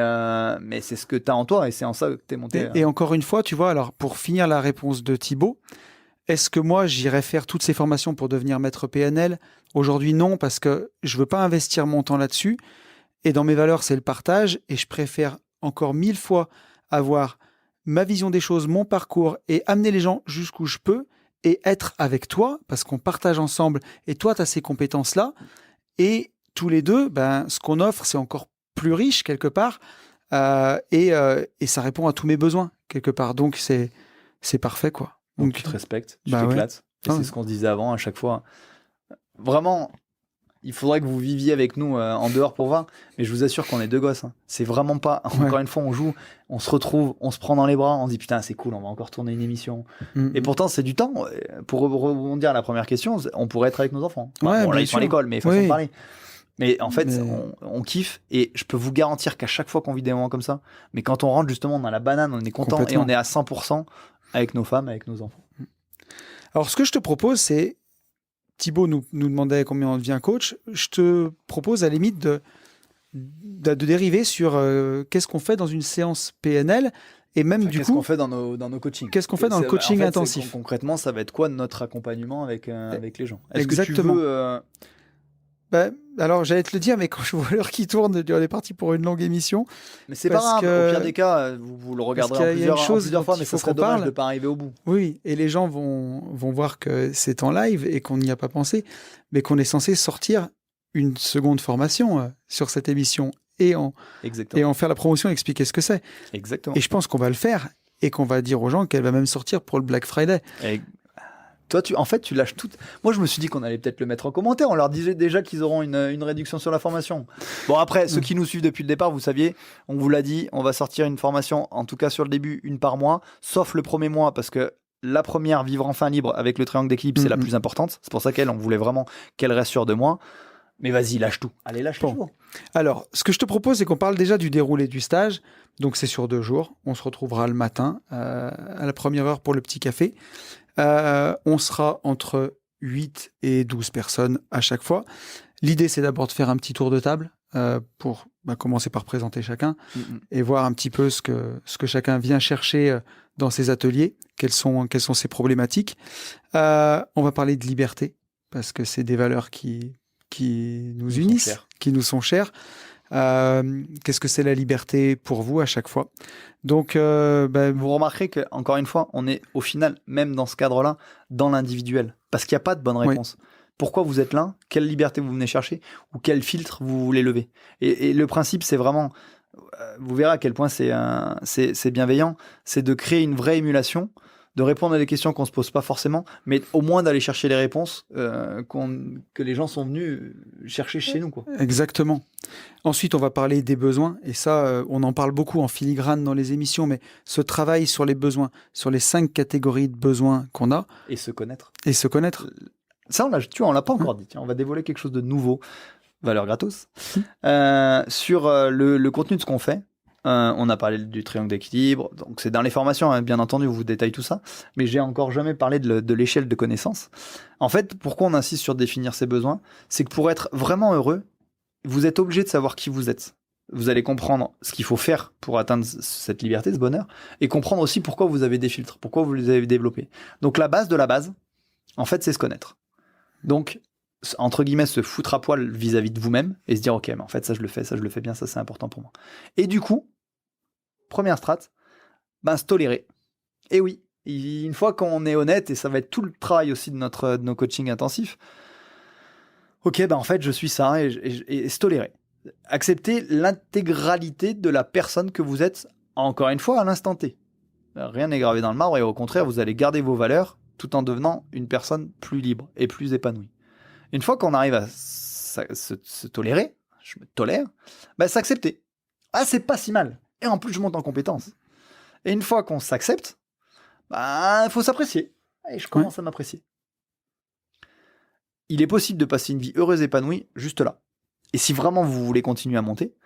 B: c'est ce que tu as en toi, et c'est en ça que tu es monté.
A: Et encore une fois, tu vois, alors pour finir la réponse de Thibaut, est-ce que moi, j'irais faire toutes ces formations pour devenir maître PNL? Aujourd'hui, non, parce que je ne veux pas investir mon temps là-dessus. Et dans mes valeurs, c'est le partage. Et je préfère encore 1000 fois avoir ma vision des choses, mon parcours, et amener les gens jusqu'où je peux, et être avec toi, parce qu'on partage ensemble, et toi, tu as ces compétences-là, et tous les deux, ce qu'on offre, c'est encore plus riche, quelque part, et ça répond à tous mes besoins, quelque part. Donc, c'est parfait, quoi.
B: Donc, tu te respectes, tu t'éclates, et c'est ce qu'on se disait avant, à chaque fois. Vraiment, il faudrait que vous viviez avec nous en dehors pour voir, mais je vous assure qu'on est deux gosses. Hein. C'est vraiment pas. Encore une fois, on joue, on se retrouve, on se prend dans les bras, on se dit putain, c'est cool, on va encore tourner une émission. Et pourtant, c'est du temps. Pour rebondir à la première question, on pourrait être avec nos enfants. Bon, là, ils sont à l'école, mais façon de parler. Mais en fait, on kiffe, et je peux vous garantir qu'à chaque fois qu'on vit des moments comme ça, mais quand on rentre justement dans la banane, on est content et on est à 100% avec nos femmes, avec nos enfants.
A: Alors, ce que je te propose, c'est. Thibaut nous demandait combien on devient coach. Je te propose à la limite de dériver sur qu'est-ce qu'on fait dans une séance PNL, et même du coup...
B: Qu'est-ce qu'on fait dans nos coachings?
A: Qu'est-ce qu'on fait dans le coaching intensif?
B: Concrètement, ça va être quoi notre accompagnement avec les gens? Est-ce
A: Exactement.
B: que tu veux...
A: alors, j'allais te le dire, mais quand je vois l'heure qui tourne, on est parti pour une longue émission.
B: Mais c'est pas grave, au pire des cas, vous le regarderez en plusieurs fois, mais ça serait dommage de ne pas arriver au bout.
A: Oui, et les gens vont voir que c'est en live et qu'on n'y a pas pensé, mais qu'on est censé sortir une seconde formation sur cette émission. et en faire la promotion et expliquer ce que c'est.
B: Exactement.
A: Et je pense qu'on va le faire et qu'on va dire aux gens qu'elle va même sortir pour le Black Friday.
B: Toi, tu lâches tout. Moi, je me suis dit qu'on allait peut-être le mettre en commentaire. On leur disait déjà qu'ils auront une réduction sur la formation. Bon, après, ceux qui nous suivent depuis le départ, vous saviez, on vous l'a dit, on va sortir une formation, en tout cas sur le début, une par mois, sauf le premier mois, parce que la première, vivre enfin libre avec le triangle d'équilibre, c'est la plus importante. C'est pour ça on voulait vraiment qu'elle reste sur 2 mois. Mais vas-y, lâche tout. Allez, lâche tout.
A: Alors, ce que je te propose, c'est qu'on parle déjà du déroulé du stage. Donc, c'est sur 2 jours. On se retrouvera le matin à la première heure pour le petit café. On sera entre 8 et 12 personnes à chaque fois. L'idée, c'est d'abord de faire un petit tour de table pour commencer par présenter chacun et voir un petit peu ce que chacun vient chercher dans ses ateliers, quelles sont ses problématiques. On va parler de liberté, parce que c'est des valeurs qui nous unissent, qui nous sont chères. Qu'est-ce que c'est la liberté pour vous à chaque fois? Donc,
B: vous remarquerez qu'encore une fois, on est au final, même dans ce cadre-là, dans l'individuel. Parce qu'il n'y a pas de bonne réponse. Oui. Pourquoi vous êtes là? Quelle liberté vous venez chercher? Ou quel filtre vous voulez lever? Et le principe, c'est vraiment, vous verrez à quel point c'est bienveillant, c'est de créer une vraie émulation, de répondre à des questions qu'on ne se pose pas forcément, mais au moins d'aller chercher les réponses que les gens sont venus chercher chez nous, quoi.
A: Exactement. Ensuite, on va parler des besoins, et ça, on en parle beaucoup en filigrane dans les émissions, mais ce travail sur les besoins, sur les 5 catégories de besoins qu'on a.
B: Et se connaître.
A: Ça,
B: on l'a pas encore dit. Tiens, on va dévoiler quelque chose de nouveau. Valeur gratos. Sur le contenu de ce qu'on fait. On a parlé du triangle d'équilibre, donc c'est dans les formations, hein, bien entendu, on vous détaille tout ça, mais j'ai encore jamais parlé de l'échelle de connaissances. En fait, pourquoi on insiste sur définir ses besoins? C'est que pour être vraiment heureux, vous êtes obligé de savoir qui vous êtes. Vous allez comprendre ce qu'il faut faire pour atteindre cette liberté, ce bonheur, et comprendre aussi pourquoi vous avez des filtres, pourquoi vous les avez développés. Donc la base de la base, en fait, c'est se connaître. Donc, entre guillemets, se foutre à poil vis-à-vis de vous-même et se dire, ok, mais en fait, ça je le fais bien, ça c'est important pour moi. Et du coup, première strat, se tolérer. Et oui, une fois qu'on est honnête, et ça va être tout le travail aussi de nos coachings intensifs, ok, en fait, je suis ça, et se tolérer. Accepter l'intégralité de la personne que vous êtes, encore une fois, à l'instant T. Rien n'est gravé dans le marbre, et au contraire, vous allez garder vos valeurs tout en devenant une personne plus libre et plus épanouie. Une fois qu'on arrive à se tolérer, je me tolère, s'accepter. Ah, c'est pas si mal. Et en plus, je monte en compétence. Et une fois qu'on s'accepte, il faut s'apprécier. Et je commence à m'apprécier. Il est possible de passer une vie heureuse et épanouie juste là. Et si vraiment vous voulez continuer à monter,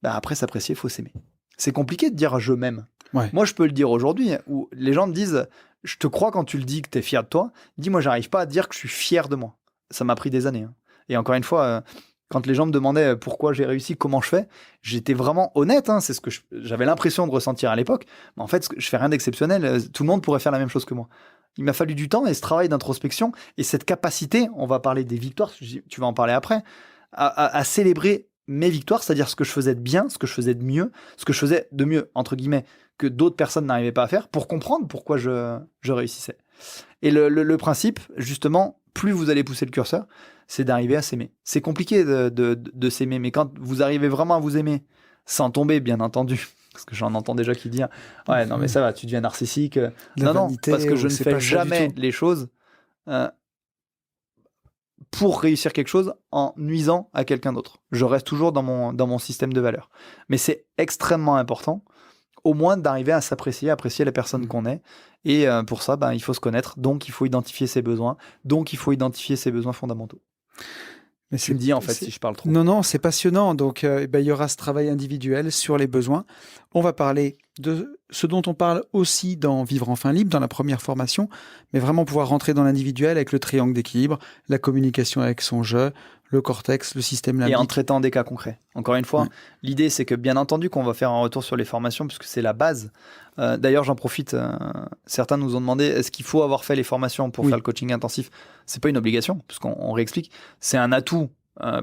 B: après s'apprécier, il faut s'aimer. C'est compliqué de dire « je m'aime ». Ouais. Moi, je peux le dire aujourd'hui, où les gens me disent « je te crois quand tu le dis que tu es fier de toi ». Dis-moi, j'arrive pas à dire que je suis fier de moi. Ça m'a pris des années. Hein. Et encore une fois, quand les gens me demandaient pourquoi j'ai réussi, comment je fais, j'étais vraiment honnête. Hein, c'est ce que j'avais l'impression de ressentir à l'époque. Mais en fait, je fais rien d'exceptionnel. Tout le monde pourrait faire la même chose que moi. Il m'a fallu du temps et ce travail d'introspection et cette capacité, on va parler des victoires, tu vas en parler après, à célébrer mes victoires, c'est-à-dire ce que je faisais de bien, ce que je faisais de mieux, ce que je faisais de mieux, entre guillemets, que d'autres personnes n'arrivaient pas à faire, pour comprendre pourquoi je réussissais. Et le principe, justement, plus vous allez pousser le curseur, c'est d'arriver à s'aimer. C'est compliqué de s'aimer, mais quand vous arrivez vraiment à vous aimer, sans tomber, bien entendu, parce que j'en entends déjà qui disent « Ouais, non, mais ça va, tu deviens narcissique. » Non, parce que je ne fais jamais les choses pour réussir quelque chose en nuisant à quelqu'un d'autre. Je reste toujours dans mon système de valeurs. Mais c'est extrêmement important, au moins d'arriver à s'apprécier, apprécier la personne qu'on est. Et pour ça, il faut se connaître. Donc, il faut identifier ses besoins. Donc, il faut identifier ses besoins fondamentaux. Mais tu me dis en fait si je parle trop.
A: Non, c'est passionnant. Donc, il y aura ce travail individuel sur les besoins. On va parler de ce dont on parle aussi dans Vivre enfin libre, dans la première formation, mais vraiment pouvoir rentrer dans l'individuel avec le triangle d'équilibre, la communication avec son jeu, le cortex, le système limbique.
B: Et en traitant des cas concrets. Encore une fois, l'idée c'est que bien entendu qu'on va faire un retour sur les formations puisque c'est la base. D'ailleurs, j'en profite. Certains nous ont demandé est-ce qu'il faut avoir fait les formations pour faire le coaching intensif. C'est pas une obligation, puisqu'on réexplique. C'est un atout.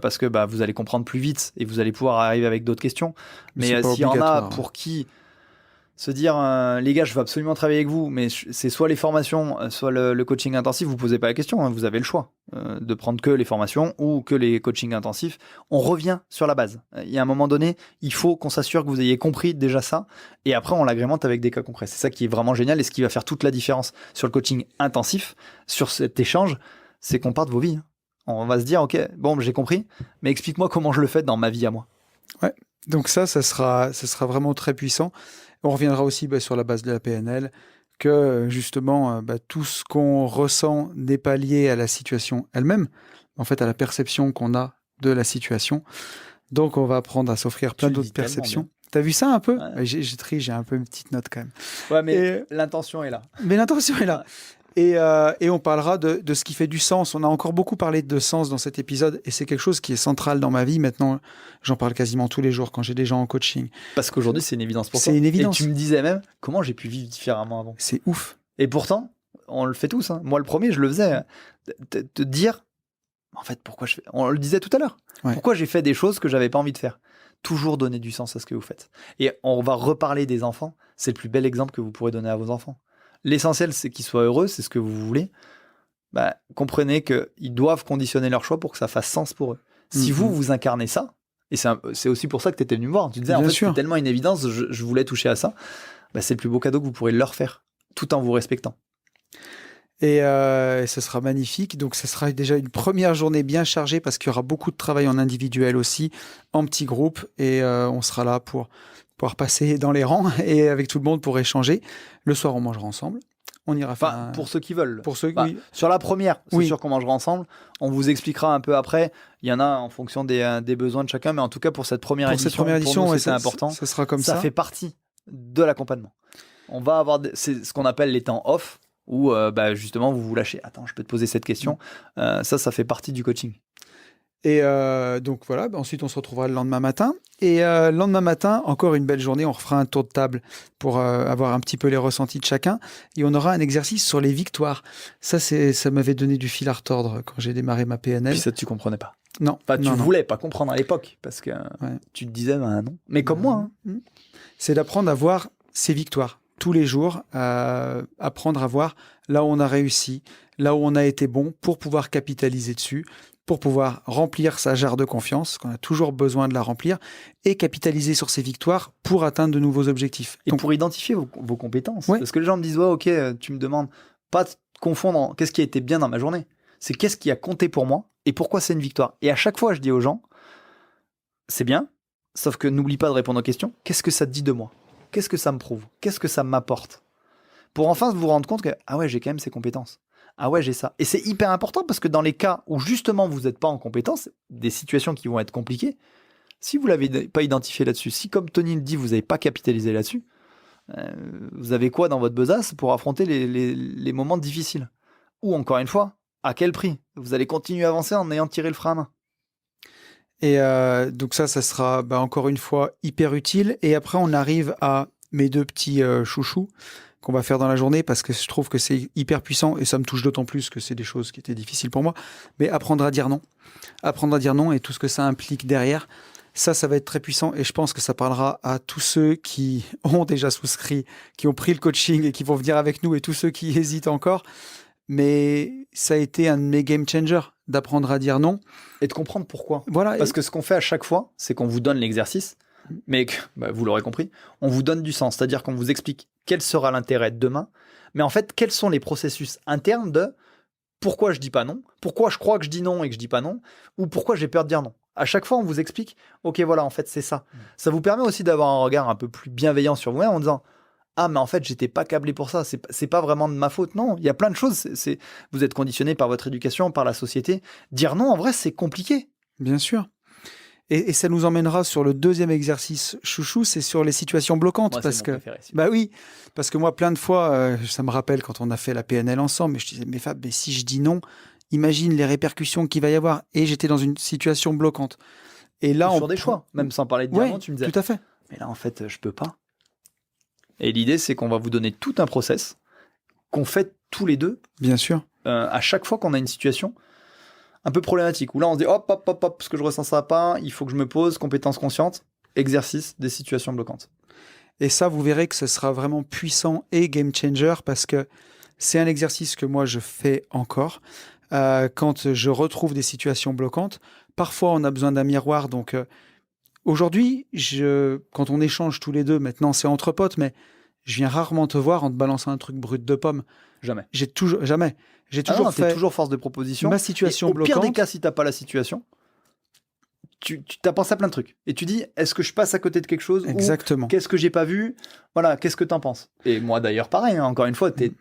B: Parce que vous allez comprendre plus vite et vous allez pouvoir arriver avec d'autres questions. Mais s'il y en a pour qui se dire les gars, je veux absolument travailler avec vous, mais c'est soit les formations, soit le coaching intensif, vous posez pas la question, hein, vous avez le choix de prendre que les formations ou que les coachings intensifs. On revient sur la base. Il y a un moment donné, il faut qu'on s'assure que vous ayez compris déjà ça, et après on l'agrémente avec des cas concrets. C'est ça qui est vraiment génial et ce qui va faire toute la différence sur le coaching intensif, sur cet échange, c'est qu'on part de vos vies. On va se dire, ok, bon, j'ai compris, mais explique-moi comment je le fais dans ma vie à moi.
A: Ouais, donc ça sera vraiment très puissant. On reviendra aussi sur la base de la PNL, que justement, tout ce qu'on ressent n'est pas lié à la situation elle-même, en fait à la perception qu'on a de la situation. Donc on va apprendre à s'offrir plein d'autres perceptions. T'as vu ça un peu? Ouais. J'ai un peu une petite note quand même.
B: Ouais, mais l'intention est là.
A: Mais l'intention est là. Et on parlera de ce qui fait du sens. On a encore beaucoup parlé de sens dans cet épisode et c'est quelque chose qui est central dans ma vie. Maintenant, j'en parle quasiment tous les jours quand j'ai des gens en coaching.
B: Parce qu'aujourd'hui, c'est une évidence pour toi.
A: C'est une évidence.
B: Et tu me disais même, comment j'ai pu vivre différemment avant?
A: C'est ouf.
B: Et pourtant, on le fait tous. Hein. Moi, le premier, je le faisais. Te dire, en fait, pourquoi je fais... On le disait tout à l'heure. Ouais. Pourquoi j'ai fait des choses que j'avais pas envie de faire? Toujours donner du sens à ce que vous faites. Et on va reparler des enfants. C'est le plus bel exemple que vous pourrez donner à vos enfants. L'essentiel, c'est qu'ils soient heureux, c'est ce que vous voulez. Comprenez qu'ils doivent conditionner leur choix pour que ça fasse sens pour eux. Si vous incarnez ça, et c'est aussi pour ça que tu étais venu me voir, tu disais, en fait, c'est tellement une évidence, je voulais toucher à ça, c'est le plus beau cadeau que vous pourrez leur faire, tout en vous respectant.
A: Et ce sera magnifique. Donc, ce sera déjà une première journée bien chargée parce qu'il y aura beaucoup de travail en individuel aussi, en petits groupes, et on sera là pour pouvoir passer dans les rangs et avec tout le monde pour échanger. Le soir, on mangera ensemble. On ira faire
B: pour ceux qui veulent.
A: Pour ceux, oui.
B: Sur la première, c'est sûr qu'on mangera ensemble. On vous expliquera un peu après. Il y en a en fonction des besoins de chacun, mais en tout cas pour cette première édition, c'est important.
A: Ça sera comme ça.
B: Ça fait partie de l'accompagnement. On va avoir c'est ce qu'on appelle les temps off, où justement vous lâchez. Attends, je peux te poser cette question. Ça fait partie du coaching.
A: Et donc voilà, ensuite on se retrouvera le lendemain matin. Et le lendemain matin, encore une belle journée, on refera un tour de table pour avoir un petit peu les ressentis de chacun. Et on aura un exercice sur les victoires. Ça m'avait donné du fil à retordre quand j'ai démarré ma PNL.
B: Puis ça, tu comprenais pas?
A: Non.
B: Tu voulais pas comprendre à l'époque, parce que tu te disais, non. Mais comme moi. Hein.
A: C'est d'apprendre à voir ses victoires. Tous les jours, apprendre à voir là où on a réussi, là où on a été bon, pour pouvoir capitaliser dessus, pour pouvoir remplir sa jarre de confiance, qu'on a toujours besoin de la remplir, et capitaliser sur ses victoires pour atteindre de nouveaux objectifs.
B: Et pour identifier vos compétences. Ouais. Parce que les gens me disent, ok, tu me demandes pas de confondre qu'est-ce qui a été bien dans ma journée. C'est qu'est-ce qui a compté pour moi et pourquoi c'est une victoire. Et à chaque fois, je dis aux gens, c'est bien, sauf que n'oublie pas de répondre aux questions. Qu'est-ce que ça te dit de moi? Qu'est-ce que ça me prouve? Qu'est-ce que ça m'apporte? Pour enfin vous rendre compte que, j'ai quand même ces compétences. Ah ouais, j'ai ça. Et c'est hyper important parce que dans les cas où justement vous n'êtes pas en compétence, des situations qui vont être compliquées, si vous ne l'avez pas identifié là-dessus, si comme Tony le dit, vous n'avez pas capitalisé là-dessus, vous avez quoi dans votre besace pour affronter les moments difficiles? Ou encore une fois, à quel prix? Vous allez continuer à avancer en ayant tiré le frein à main.
A: Et donc ça sera encore une fois hyper utile. Et après, on arrive à mes deux petits chouchous qu'on va faire dans la journée parce que je trouve que c'est hyper puissant et ça me touche d'autant plus que c'est des choses qui étaient difficiles pour moi. Mais apprendre à dire non. Apprendre à dire non et tout ce que ça implique derrière, ça va être très puissant et je pense que ça parlera à tous ceux qui ont déjà souscrit, qui ont pris le coaching et qui vont venir avec nous et tous ceux qui hésitent encore. Mais ça a été un de mes game changers d'apprendre à dire non.
B: Et de comprendre pourquoi.
A: Voilà.
B: Parce que ce qu'on fait à chaque fois, c'est qu'on vous donne l'exercice, mais vous l'aurez compris, on vous donne du sens. C'est-à-dire qu'on vous explique quel sera l'intérêt de demain, mais en fait, quels sont les processus internes de pourquoi je dis pas non, pourquoi je crois que je dis non et que je dis pas non, ou pourquoi j'ai peur de dire non. À chaque fois, on vous explique, ok, voilà, en fait, c'est ça. Ça vous permet aussi d'avoir un regard un peu plus bienveillant sur vous-même en disant, ah, mais en fait, j'étais pas câblé pour ça. C'est pas vraiment de ma faute. Non, il y a plein de choses. Vous êtes conditionné par votre éducation, par la société. Dire non, en vrai, c'est compliqué.
A: Bien sûr. Et ça nous emmènera sur le deuxième exercice chouchou, c'est sur les situations bloquantes.
B: Moi,
A: parce que,
B: préféré,
A: oui, parce que moi, plein de fois, ça me rappelle quand on a fait la PNL ensemble, mais je disais, mais Fab, mais si je dis non, imagine les répercussions qu'il va y avoir. Et j'étais dans une situation bloquante. Et là,
B: sur des choix, même sans parler de dire non, tu me disais.
A: Tout à fait.
B: Mais là, en fait, je peux pas. Et l'idée, c'est qu'on va vous donner tout un process qu'on fait tous les deux.
A: Bien sûr.
B: À chaque fois qu'on a une situation un peu problématique, où là, on se dit, hop, parce que je ressens ça pas, il faut que je me pose, compétence consciente, exercice des situations bloquantes.
A: Et ça, vous verrez que ce sera vraiment puissant et game changer parce que c'est un exercice que moi, je fais encore. Quand je retrouve des situations bloquantes, parfois, on a besoin d'un miroir. Donc, aujourd'hui, quand on échange tous les deux, maintenant, c'est entre potes, mais je viens rarement te voir en te balançant un truc brut de pomme.
B: Jamais.
A: Jamais. J'ai toujours
B: fait toujours force de proposition.
A: Ma situation bloquante.
B: Au pire des cas, si t'as pas la situation, tu t'as pensé à plein de trucs. Et tu dis, est-ce que je passe à côté de quelque chose?
A: Exactement.
B: Ou qu'est-ce que j'ai pas vu? Voilà, qu'est-ce que t'en penses? Et moi d'ailleurs, pareil, hein, encore une fois, t'es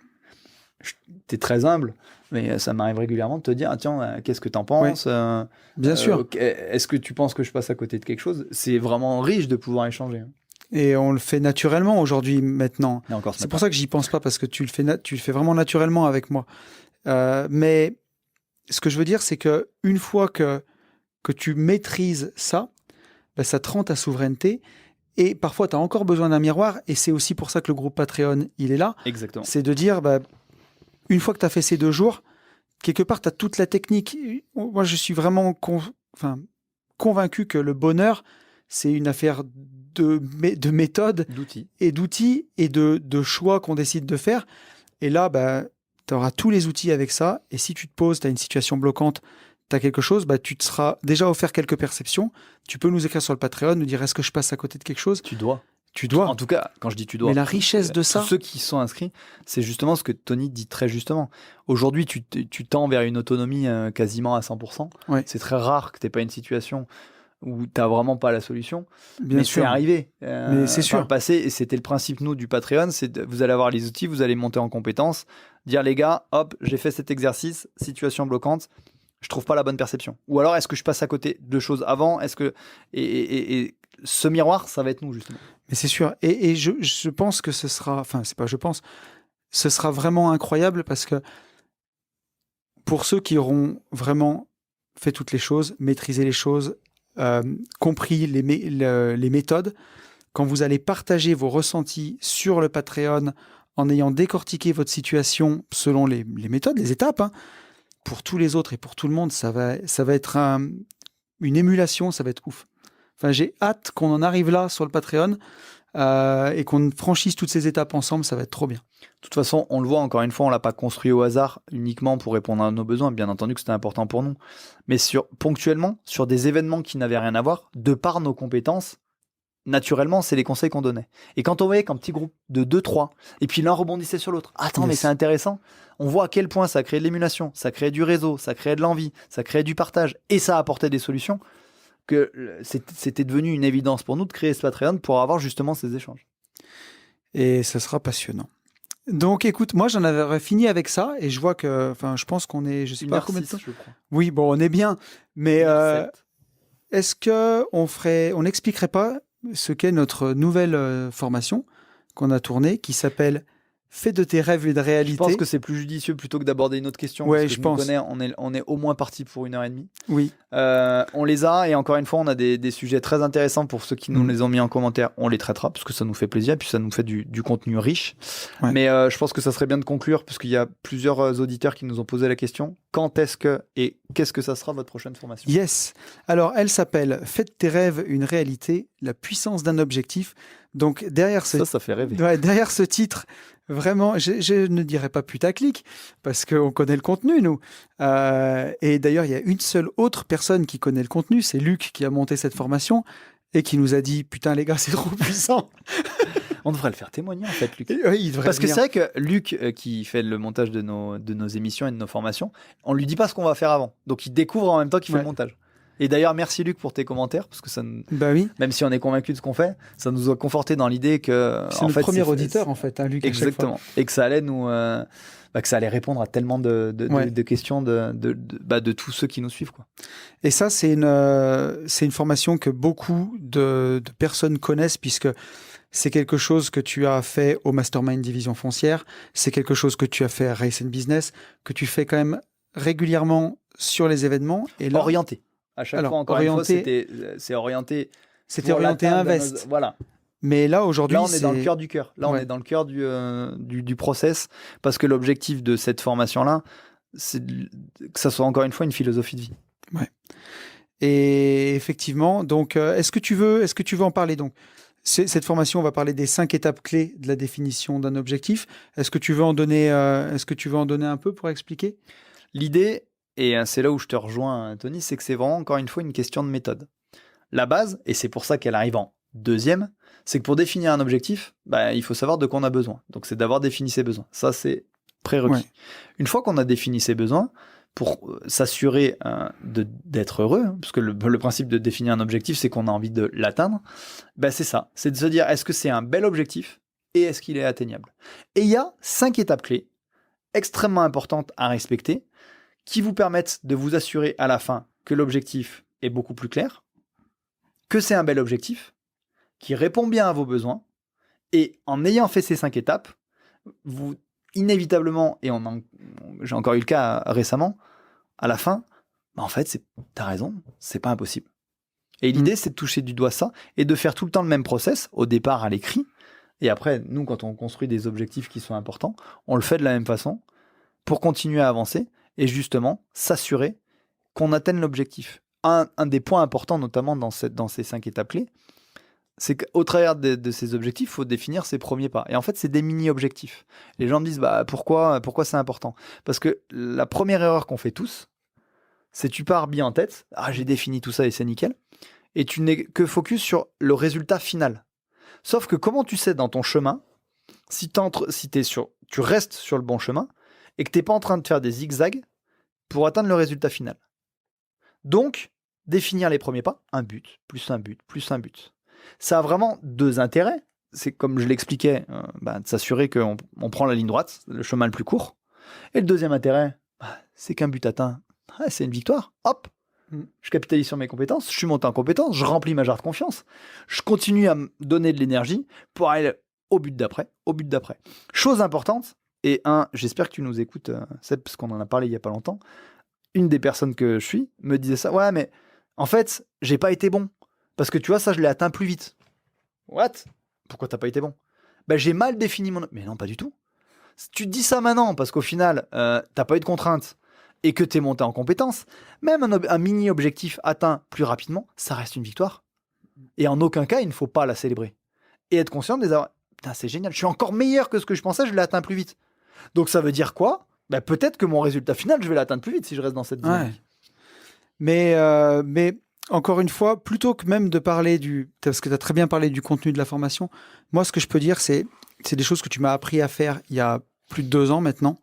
B: très humble, mais ça m'arrive régulièrement de te dire, tiens, qu'est-ce que t'en penses?
A: Bien sûr.
B: Est-ce que tu penses que je passe à côté de quelque chose? C'est vraiment riche de pouvoir échanger.
A: Et on le fait naturellement aujourd'hui, maintenant. C'est pour ça que j'y pense pas, parce que tu le fais vraiment naturellement avec moi. Mais ce que je veux dire, c'est que une fois que tu maîtrises ça, ça te rend ta souveraineté. Et parfois, tu as encore besoin d'un miroir. Et c'est aussi pour ça que le groupe Patreon, il est là.
B: Exactement.
A: C'est de dire, une fois que tu as fait ces 2 jours, quelque part, tu as toute la technique. Moi, je suis vraiment convaincu que le bonheur, c'est une affaire de méthode, d'outils et de choix qu'on décide de faire. Et là, tu auras tous les outils avec ça. Et si tu te poses, tu as une situation bloquante, tu as quelque chose, tu te seras déjà offert quelques perceptions. Tu peux nous écrire sur le Patreon, nous dire est-ce que je passe à côté de quelque chose?
B: Tu dois.
A: En
B: tout cas, quand je dis tu dois.
A: Mais la richesse de ça.
B: Tous ceux qui sont inscrits, c'est justement ce que Tony dit très justement. Aujourd'hui, tu tends vers une autonomie quasiment à 100%.
A: Ouais.
B: C'est très rare que tu n'aies pas une situation où tu n'as vraiment pas la solution.
A: Bien sûr.
B: C'est arrivé.
A: Mais c'est sûr.
B: Par le passé, et c'était le principe, nous, du Patreon, vous allez avoir les outils, vous allez monter en compétences, dire les gars, hop, j'ai fait cet exercice, situation bloquante, je trouve pas la bonne perception. Ou alors, est-ce que je passe à côté de choses avant? Est-ce que et ce miroir, ça va être nous, justement.
A: Mais c'est sûr. Et je pense que ce sera... Enfin, c'est pas je pense. Ce sera vraiment incroyable parce que pour ceux qui auront vraiment fait toutes les choses, maîtrisé les choses, compris les méthodes, quand vous allez partager vos ressentis sur le Patreon en ayant décortiqué votre situation selon les méthodes, les étapes, pour tous les autres et pour tout le monde, ça va être une émulation, ça va être ouf. Enfin, j'ai hâte qu'on en arrive là sur le Patreon et qu'on franchisse toutes ces étapes ensemble, ça va être trop bien.
B: De toute façon, on le voit, encore une fois, on ne l'a pas construit au hasard uniquement pour répondre à nos besoins. Bien entendu que c'était important pour nous. Mais ponctuellement, sur des événements qui n'avaient rien à voir, de par nos compétences, naturellement, c'est les conseils qu'on donnait. Et quand on voyait qu'un petit groupe de 2-3, et puis l'un rebondissait sur l'autre, attends, mais c'est intéressant, on voit à quel point ça crée de l'émulation, ça crée du réseau, ça crée de l'envie, ça crée du partage, et ça apportait des solutions, que c'était devenu une évidence pour nous de créer ce Patreon pour avoir justement ces échanges.
A: Et ça sera passionnant. Donc écoute, moi j'en avais fini avec ça et je vois que, je pense qu'on est, je sais pas combien de temps.
B: Je crois.
A: Oui, bon, on est bien, mais est-ce que on n'expliquerait pas ce qu'est notre nouvelle formation qu'on a tournée, qui s'appelle Fais de tes rêves une réalité.
B: Je pense que c'est plus judicieux plutôt que d'aborder une autre question.
A: Ouais,
B: parce que
A: je pense.
B: On est au moins parti pour 1h30.
A: Oui.
B: On les a, et encore une fois, on a des sujets très intéressants pour ceux qui nous les ont mis en commentaire. On les traitera parce que ça nous fait plaisir, et puis ça nous fait du contenu riche. Ouais. Mais je pense que ça serait bien de conclure parce qu'il y a plusieurs auditeurs qui nous ont posé la question. Quand est-ce que et qu'est-ce que ça sera votre prochaine formation?
A: Yes. Alors, elle s'appelle Fais de tes rêves une réalité, la puissance d'un objectif. Donc derrière
B: ça fait rêver.
A: Ouais, derrière ce titre, vraiment, je ne dirais pas putaclic, parce qu'on connaît le contenu, nous. Et d'ailleurs, il y a une seule autre personne qui connaît le contenu, c'est Luc qui a monté cette formation et qui nous a dit « Putain, les gars, c'est trop puissant !»
B: On devrait le faire témoigner, en fait, Luc.
A: Oui, il devrait
B: parce que c'est vrai que Luc, qui fait le montage de nos émissions et de nos formations, on lui dit pas ce qu'on va faire avant. Donc, il découvre en même temps qu'il fait le montage. Et d'ailleurs, merci Luc pour tes commentaires, parce que ça,
A: oui.
B: Même si on est convaincu de ce qu'on fait, ça nous a conforté dans l'idée que
A: c'est notre premier auditeur en fait, Luc.
B: Exactement. Et que ça allait que ça allait répondre à tellement de questions de tous ceux qui nous suivent, quoi.
A: Et ça, c'est une formation que beaucoup de personnes connaissent, puisque c'est quelque chose que tu as fait au Mastermind Division Foncière, c'est quelque chose que tu as fait à Race and Business, que tu fais quand même régulièrement sur les événements. Et là,
B: orienté. À chaque fois, encore une fois, c'est orienté.
A: C'était orienté Invest.
B: Voilà.
A: Mais là, aujourd'hui,
B: on est dans le cœur du cœur. Là, on est dans le cœur du process, parce que l'objectif de cette formation-là, c'est que ça soit encore une fois une philosophie de vie.
A: Ouais. Et effectivement, donc, est-ce que tu veux en parler? Donc, Cette formation, on va parler des 5 étapes clés de la définition d'un objectif. Est-ce que tu veux en donner un peu pour expliquer ?
B: L'idée, et c'est là où je te rejoins, Tony, c'est que c'est vraiment, encore une fois, une question de méthode. La base, et c'est pour ça qu'elle arrive en deuxième, c'est que pour définir un objectif, il faut savoir de quoi on a besoin. Donc, c'est d'avoir défini ses besoins. Ça, c'est prérequis. Ouais. Une fois qu'on a défini ses besoins, pour s'assurer d'être heureux, parce que le principe de définir un objectif, c'est qu'on a envie de l'atteindre, c'est ça. C'est de se dire, est-ce que c'est un bel objectif et est-ce qu'il est atteignable ? Et il y a 5 étapes clés extrêmement importantes à respecter qui vous permettent de vous assurer à la fin que l'objectif est beaucoup plus clair, que c'est un bel objectif, qui répond bien à vos besoins, et en ayant fait ces 5 étapes, vous, inévitablement, et j'ai encore eu le cas récemment, à la fin, en fait, t'as raison, c'est pas impossible. Et l'idée, c'est de toucher du doigt ça, et de faire tout le temps le même process, au départ à l'écrit, et après, nous, quand on construit des objectifs qui sont importants, on le fait de la même façon, pour continuer à avancer, et justement, s'assurer qu'on atteigne l'objectif. Un des points importants, notamment dans ces 5 étapes clés, c'est qu'au travers de ces objectifs, il faut définir ses premiers pas. Et en fait, c'est des mini-objectifs. Les gens me disent, pourquoi c'est important ? Parce que la première erreur qu'on fait tous, c'est tu pars bien en tête, j'ai défini tout ça et c'est nickel, et tu n'es que focus sur le résultat final. Sauf que comment tu sais dans ton chemin, si tu restes sur le bon chemin, et que tu n'es pas en train de faire des zigzags pour atteindre le résultat final. Donc, définir les premiers pas, un but, plus un but, plus un but. Ça a vraiment 2 intérêts. C'est comme je l'expliquais, de s'assurer qu'on prend la ligne droite, le chemin le plus court. Et le deuxième intérêt, c'est qu'un but atteint, c'est une victoire. Hop, je capitalise sur mes compétences, je suis monté en compétences, je remplis ma jarre de confiance, je continue à me donner de l'énergie pour aller au but d'après, Chose importante, et j'espère que tu nous écoutes, Seb, parce qu'on en a parlé il n'y a pas longtemps, une des personnes que je suis me disait ça, ouais, mais en fait, j'ai pas été bon. Parce que tu vois, ça, je l'ai atteint plus vite. What ? Pourquoi t'as pas été bon ? J'ai mal défini mon... Mais non, pas du tout. Tu te dis ça maintenant, parce qu'au final, t'as pas eu de contraintes et que t'es monté en compétence, même un mini-objectif atteint plus rapidement, ça reste une victoire. Et en aucun cas, il ne faut pas la célébrer. Et être conscient de les avoir... Putain, c'est génial, je suis encore meilleur que ce que je pensais, je l'ai atteint plus vite. Donc ça veut dire quoi ? Peut-être que mon résultat final, je vais l'atteindre plus vite si je reste dans cette dynamique.
A: Ouais. Mais encore une fois, plutôt que même de parler parce que tu as très bien parlé du contenu de la formation, moi, ce que je peux dire, c'est des choses que tu m'as appris à faire il y a plus de 2 ans maintenant.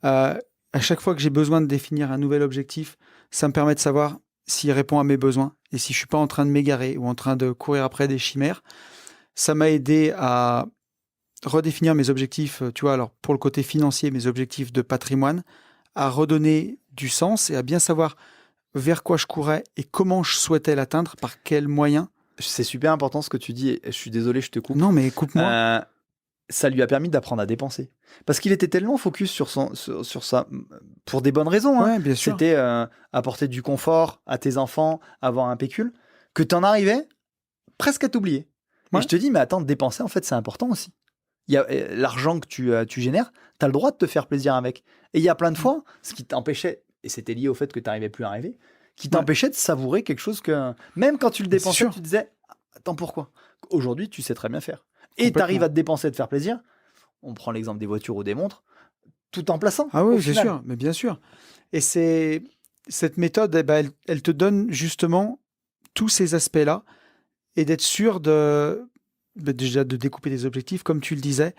A: À chaque fois que j'ai besoin de définir un nouvel objectif, ça me permet de savoir s'il répond à mes besoins et si je suis pas en train de m'égarer ou en train de courir après des chimères. Ça m'a aidé à redéfinir mes objectifs, tu vois, alors pour le côté financier, mes objectifs de patrimoine, à redonner du sens et à bien savoir vers quoi je courais et comment je souhaitais l'atteindre, par quels moyens.
B: C'est super important ce que tu dis, et je suis désolé, je te coupe.
A: Non, mais coupe-moi.
B: Ça lui a permis d'apprendre à dépenser. Parce qu'il était tellement focus sur ça, pour des bonnes raisons.
A: Ouais, bien sûr.
B: C'était apporter du confort à tes enfants, avoir un pécule, que tu en arrivais presque à t'oublier. Ouais. Et je te dis, mais attends, dépenser, en fait, c'est important aussi. Il y a l'argent que tu génères, tu as le droit de te faire plaisir avec. Et il y a plein de fois, ce qui t'empêchait, et c'était lié au fait que tu n'arrivais plus à rêver, qui t'empêchait de savourer quelque chose que, même quand tu le dépensais, tu disais, attends, pourquoi ? Aujourd'hui, tu sais très bien faire. Et tu arrives à te dépenser, à te faire plaisir. On prend l'exemple des voitures ou des montres, tout en plaçant.
A: Ah oui, bien sûr, mais bien sûr. Et cette méthode, elle te donne justement tous ces aspects-là et d'être sûr déjà de découper des objectifs. Comme tu le disais,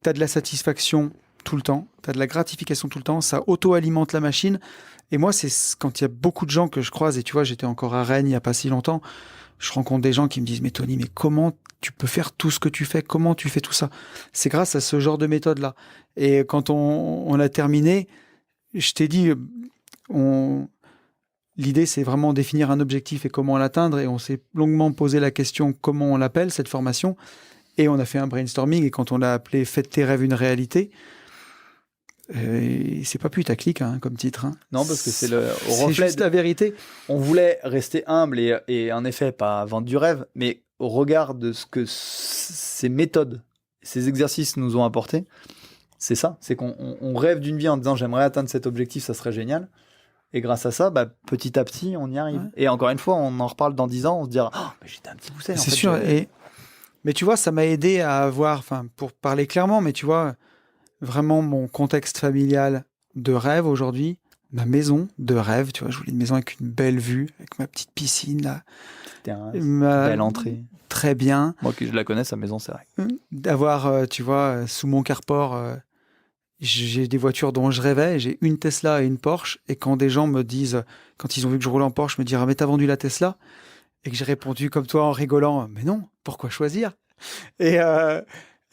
A: tu as de la satisfaction tout le temps, tu as de la gratification tout le temps, ça auto-alimente la machine. Et moi, c'est quand il y a beaucoup de gens que je croise, et tu vois, j'étais encore à Rennes il n'y a pas si longtemps, je rencontre des gens qui me disent « Mais Tony, mais comment tu peux faire tout ce que tu fais ? Comment tu fais tout ça ?» C'est grâce à ce genre de méthode-là. Et quand on a terminé, je t'ai dit, l'idée, c'est vraiment définir un objectif et comment l'atteindre. Et on s'est longuement posé la question comment on l'appelle, cette formation. Et on a fait un brainstorming. Et quand on l'a appelé « Faites tes rêves une réalité », c'est pas putaclic comme titre.
B: Non, parce que c'est le reflet.
A: C'est juste la vérité.
B: On voulait rester humble et en effet pas vendre du rêve, mais au regard de ce que ces méthodes, ces exercices nous ont apporté, c'est ça. C'est qu'on rêve d'une vie en disant j'aimerais atteindre cet objectif, ça serait génial. Et grâce à ça, petit à petit, on y arrive. Ouais. Et encore une fois, on en reparle dans 10 ans, on se dira j'étais un petit poussé.
A: C'est sûr. Mais tu vois, ça m'a aidé à avoir, enfin, pour parler clairement, mais tu vois, vraiment mon contexte familial de rêve aujourd'hui, ma maison de rêve, tu vois, je voulais une maison avec une belle vue, avec ma petite piscine là.
B: Terrasse,
A: Ma-
B: belle entrée.
A: Très bien.
B: Moi, que je la connais, sa maison, c'est vrai.
A: D'avoir, tu vois, sous mon carport, j'ai des voitures dont je rêvais. J'ai une Tesla et une Porsche. Et quand des gens me disent, quand ils ont vu que je roulais en Porsche, me disent, ah, mais t'as vendu la Tesla? Et que j'ai répondu comme toi en rigolant, mais non, pourquoi choisir? Et, euh,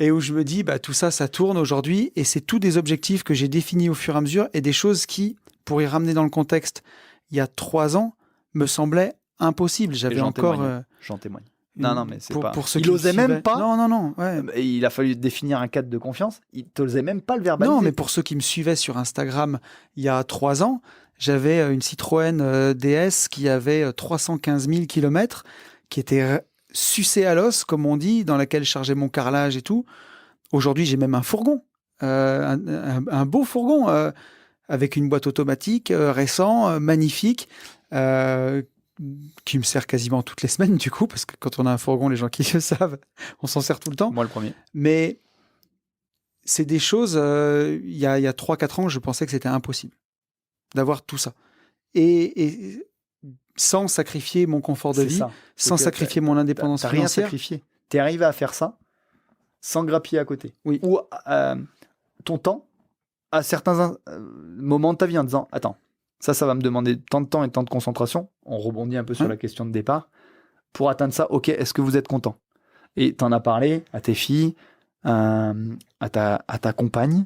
A: et où je me dis, bah, tout ça, ça tourne aujourd'hui. Et c'est tous des objectifs que j'ai définis au fur et à mesure et des choses qui, pour y ramener dans le contexte, il y a 3 ans, me semblaient impossibles. J'avais encore.
B: J'en témoigne. Non, mais c'est pas.
A: Pour ceux
B: il
A: qui
B: osait
A: suivaient...
B: même pas.
A: Non. Ouais.
B: Et il a fallu définir un cadre de confiance. Il n'osait même pas le verbaliser.
A: Non, mais pour ceux qui me suivaient sur Instagram il y a 3 ans, j'avais une Citroën DS qui avait 315 000 km, qui était sucée à l'os, comme on dit, dans laquelle je chargeais mon carrelage et tout. Aujourd'hui, j'ai même un fourgon, un beau fourgon, avec une boîte automatique, récent, magnifique, qui me sert quasiment toutes les semaines, du coup, parce que quand on a un fourgon, les gens qui le savent, on s'en sert tout le temps.
B: Moi, le premier.
A: Mais c'est des choses, il y a 3-4 ans, je pensais que c'était impossible d'avoir tout ça. Et sans sacrifier mon confort de vie, sans sacrifier mon indépendance financière.
B: T'as rien sacrifié. T'es arrivé à faire ça sans grappiller à côté.
A: Oui.
B: Ou ton temps, à certains moments de ta vie, en disant, attends, ça va me demander tant de temps et tant de concentration. On rebondit un peu sur la question de départ. Pour atteindre ça, ok, est-ce que vous êtes content? Et t'en as parlé à tes filles, à ta compagne.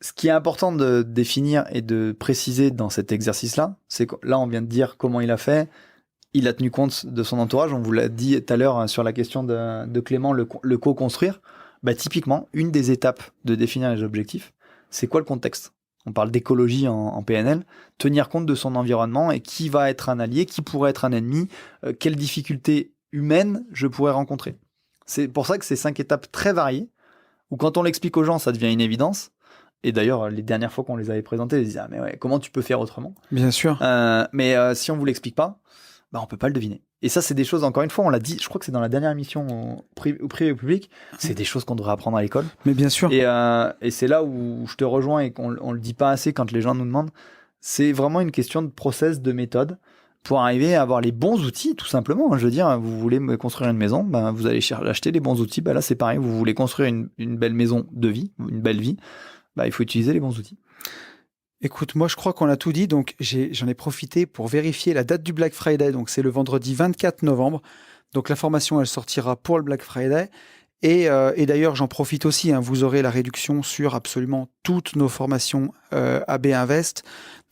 B: Ce qui est important de définir et de préciser dans cet exercice-là, c'est que là, on vient de dire comment il a fait. Il a tenu compte de son entourage. On vous l'a dit tout à l'heure sur la question de Clément, le co-construire. Bah, typiquement, une des étapes de définir les objectifs, c'est quoi le contexte? On parle d'écologie en PNL. Tenir compte de son environnement et qui va être un allié, qui pourrait être un ennemi, quelles difficultés humaines je pourrais rencontrer. C'est pour ça que c'est 5 étapes très variées, où quand on l'explique aux gens, ça devient une évidence. Et d'ailleurs, les dernières fois qu'on les avait présentées, ils disaient, ah, mais ouais, comment tu peux faire autrement?
A: Bien sûr.
B: Mais si on vous l'explique pas, bah, on peut pas le deviner. Et ça, c'est des choses, encore une fois, on l'a dit, je crois que c'est dans la dernière émission au privé au public, c'est des choses qu'on devrait apprendre à l'école.
A: Mais bien sûr.
B: Et c'est là où je te rejoins et qu'on le dit pas assez quand les gens nous demandent. C'est vraiment une question de process, de méthode, pour arriver à avoir les bons outils, tout simplement. Je veux dire, vous voulez me construire une maison, ben, vous allez acheter les bons outils. Ben là, c'est pareil, vous voulez construire une belle maison de vie, une belle vie, ben, il faut utiliser les bons outils.
A: Écoute, moi je crois qu'on a tout dit, donc j'en ai profité pour vérifier la date du Black Friday, donc c'est le vendredi 24 novembre, donc la formation elle sortira pour le Black Friday, et d'ailleurs j'en profite aussi, hein, vous aurez la réduction sur absolument toutes nos formations AB Invest,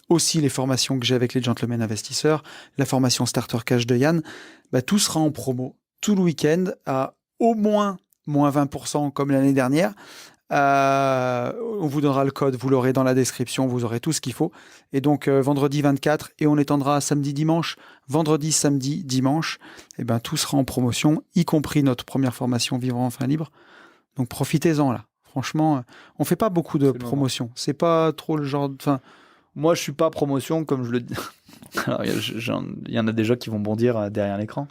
A: aussi les formations que j'ai avec les Gentlemen Investisseurs, la formation Starter Cash de Yann, bah, tout sera en promo tout le week-end à au moins 20% comme l'année dernière. On vous donnera le code, vous l'aurez dans la description, vous aurez tout ce qu'il faut. Et donc vendredi 24, et on étendra samedi, dimanche, vendredi, samedi, dimanche, et ben tout sera en promotion, y compris notre première formation Vivre enfin libre. Donc profitez-en là. Franchement, on fait pas beaucoup de promotions. C'est pas trop le genre. Enfin,
B: moi je suis pas promotion comme je le dis. Alors il y en a déjà qui vont bondir derrière l'écran.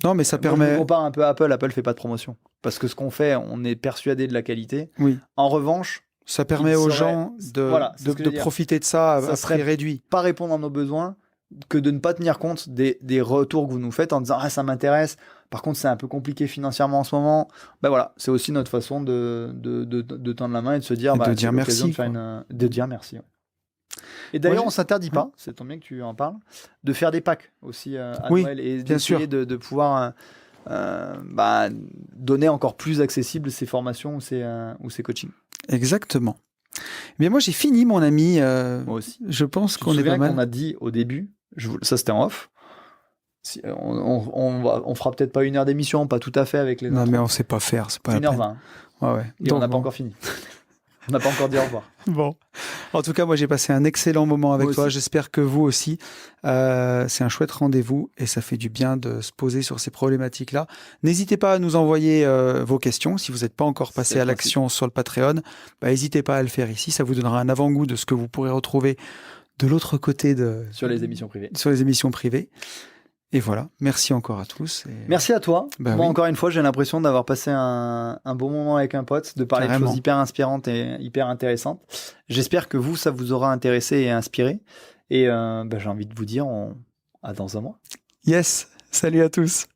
A: Non, mais ça permet.
B: Je compare un peu à Apple. Apple fait pas de promotion parce que ce qu'on fait, on est persuadé de la qualité.
A: Oui.
B: En revanche,
A: ça permet aux gens de profiter de ça à prix réduit.
B: Pas répondre à nos besoins que de ne pas tenir compte des retours que vous nous faites en disant ah ça m'intéresse. Par contre, c'est un peu compliqué financièrement en ce moment. Ben voilà, c'est aussi notre façon de tendre la main et de se dire
A: de dire merci.
B: De dire merci. Ouais. Et d'ailleurs, on s'interdit pas, c'est tant bien que tu en parles, de faire des packs aussi à Noël et d'essayer de pouvoir donner encore plus accessible ces formations ou ces coachings.
A: Exactement. Mais moi, j'ai fini, mon ami.
B: Moi aussi.
A: Je pense qu'on est pas mal.
B: On a dit au début, ça c'était en off. On fera peut-être pas 1 heure d'émission, pas tout à fait avec les.
A: Non, mais on sait pas faire, c'est pas
B: 1h20.
A: Ouais.
B: Et donc, on n'a pas encore fini. On n'a pas encore dit au revoir.
A: Bon. En tout cas, moi, j'ai passé un excellent moment avec toi. J'espère que vous aussi. C'est un chouette rendez-vous et ça fait du bien de se poser sur ces problématiques-là. N'hésitez pas à nous envoyer vos questions. Si vous n'êtes pas encore passé à l'action sur le Patreon, n'hésitez pas à le faire ici. Ça vous donnera un avant-goût de ce que vous pourrez retrouver de l'autre côté
B: sur les émissions privées.
A: Sur les émissions privées. Et voilà, merci encore à tous.
B: Merci à toi.
A: Moi,
B: encore une fois, j'ai l'impression d'avoir passé un bon moment avec un pote, de parler de choses hyper inspirantes et hyper intéressantes. J'espère que ça vous aura intéressé et inspiré. Et j'ai envie de vous dire, à dans un mois.
A: Yes, salut à tous.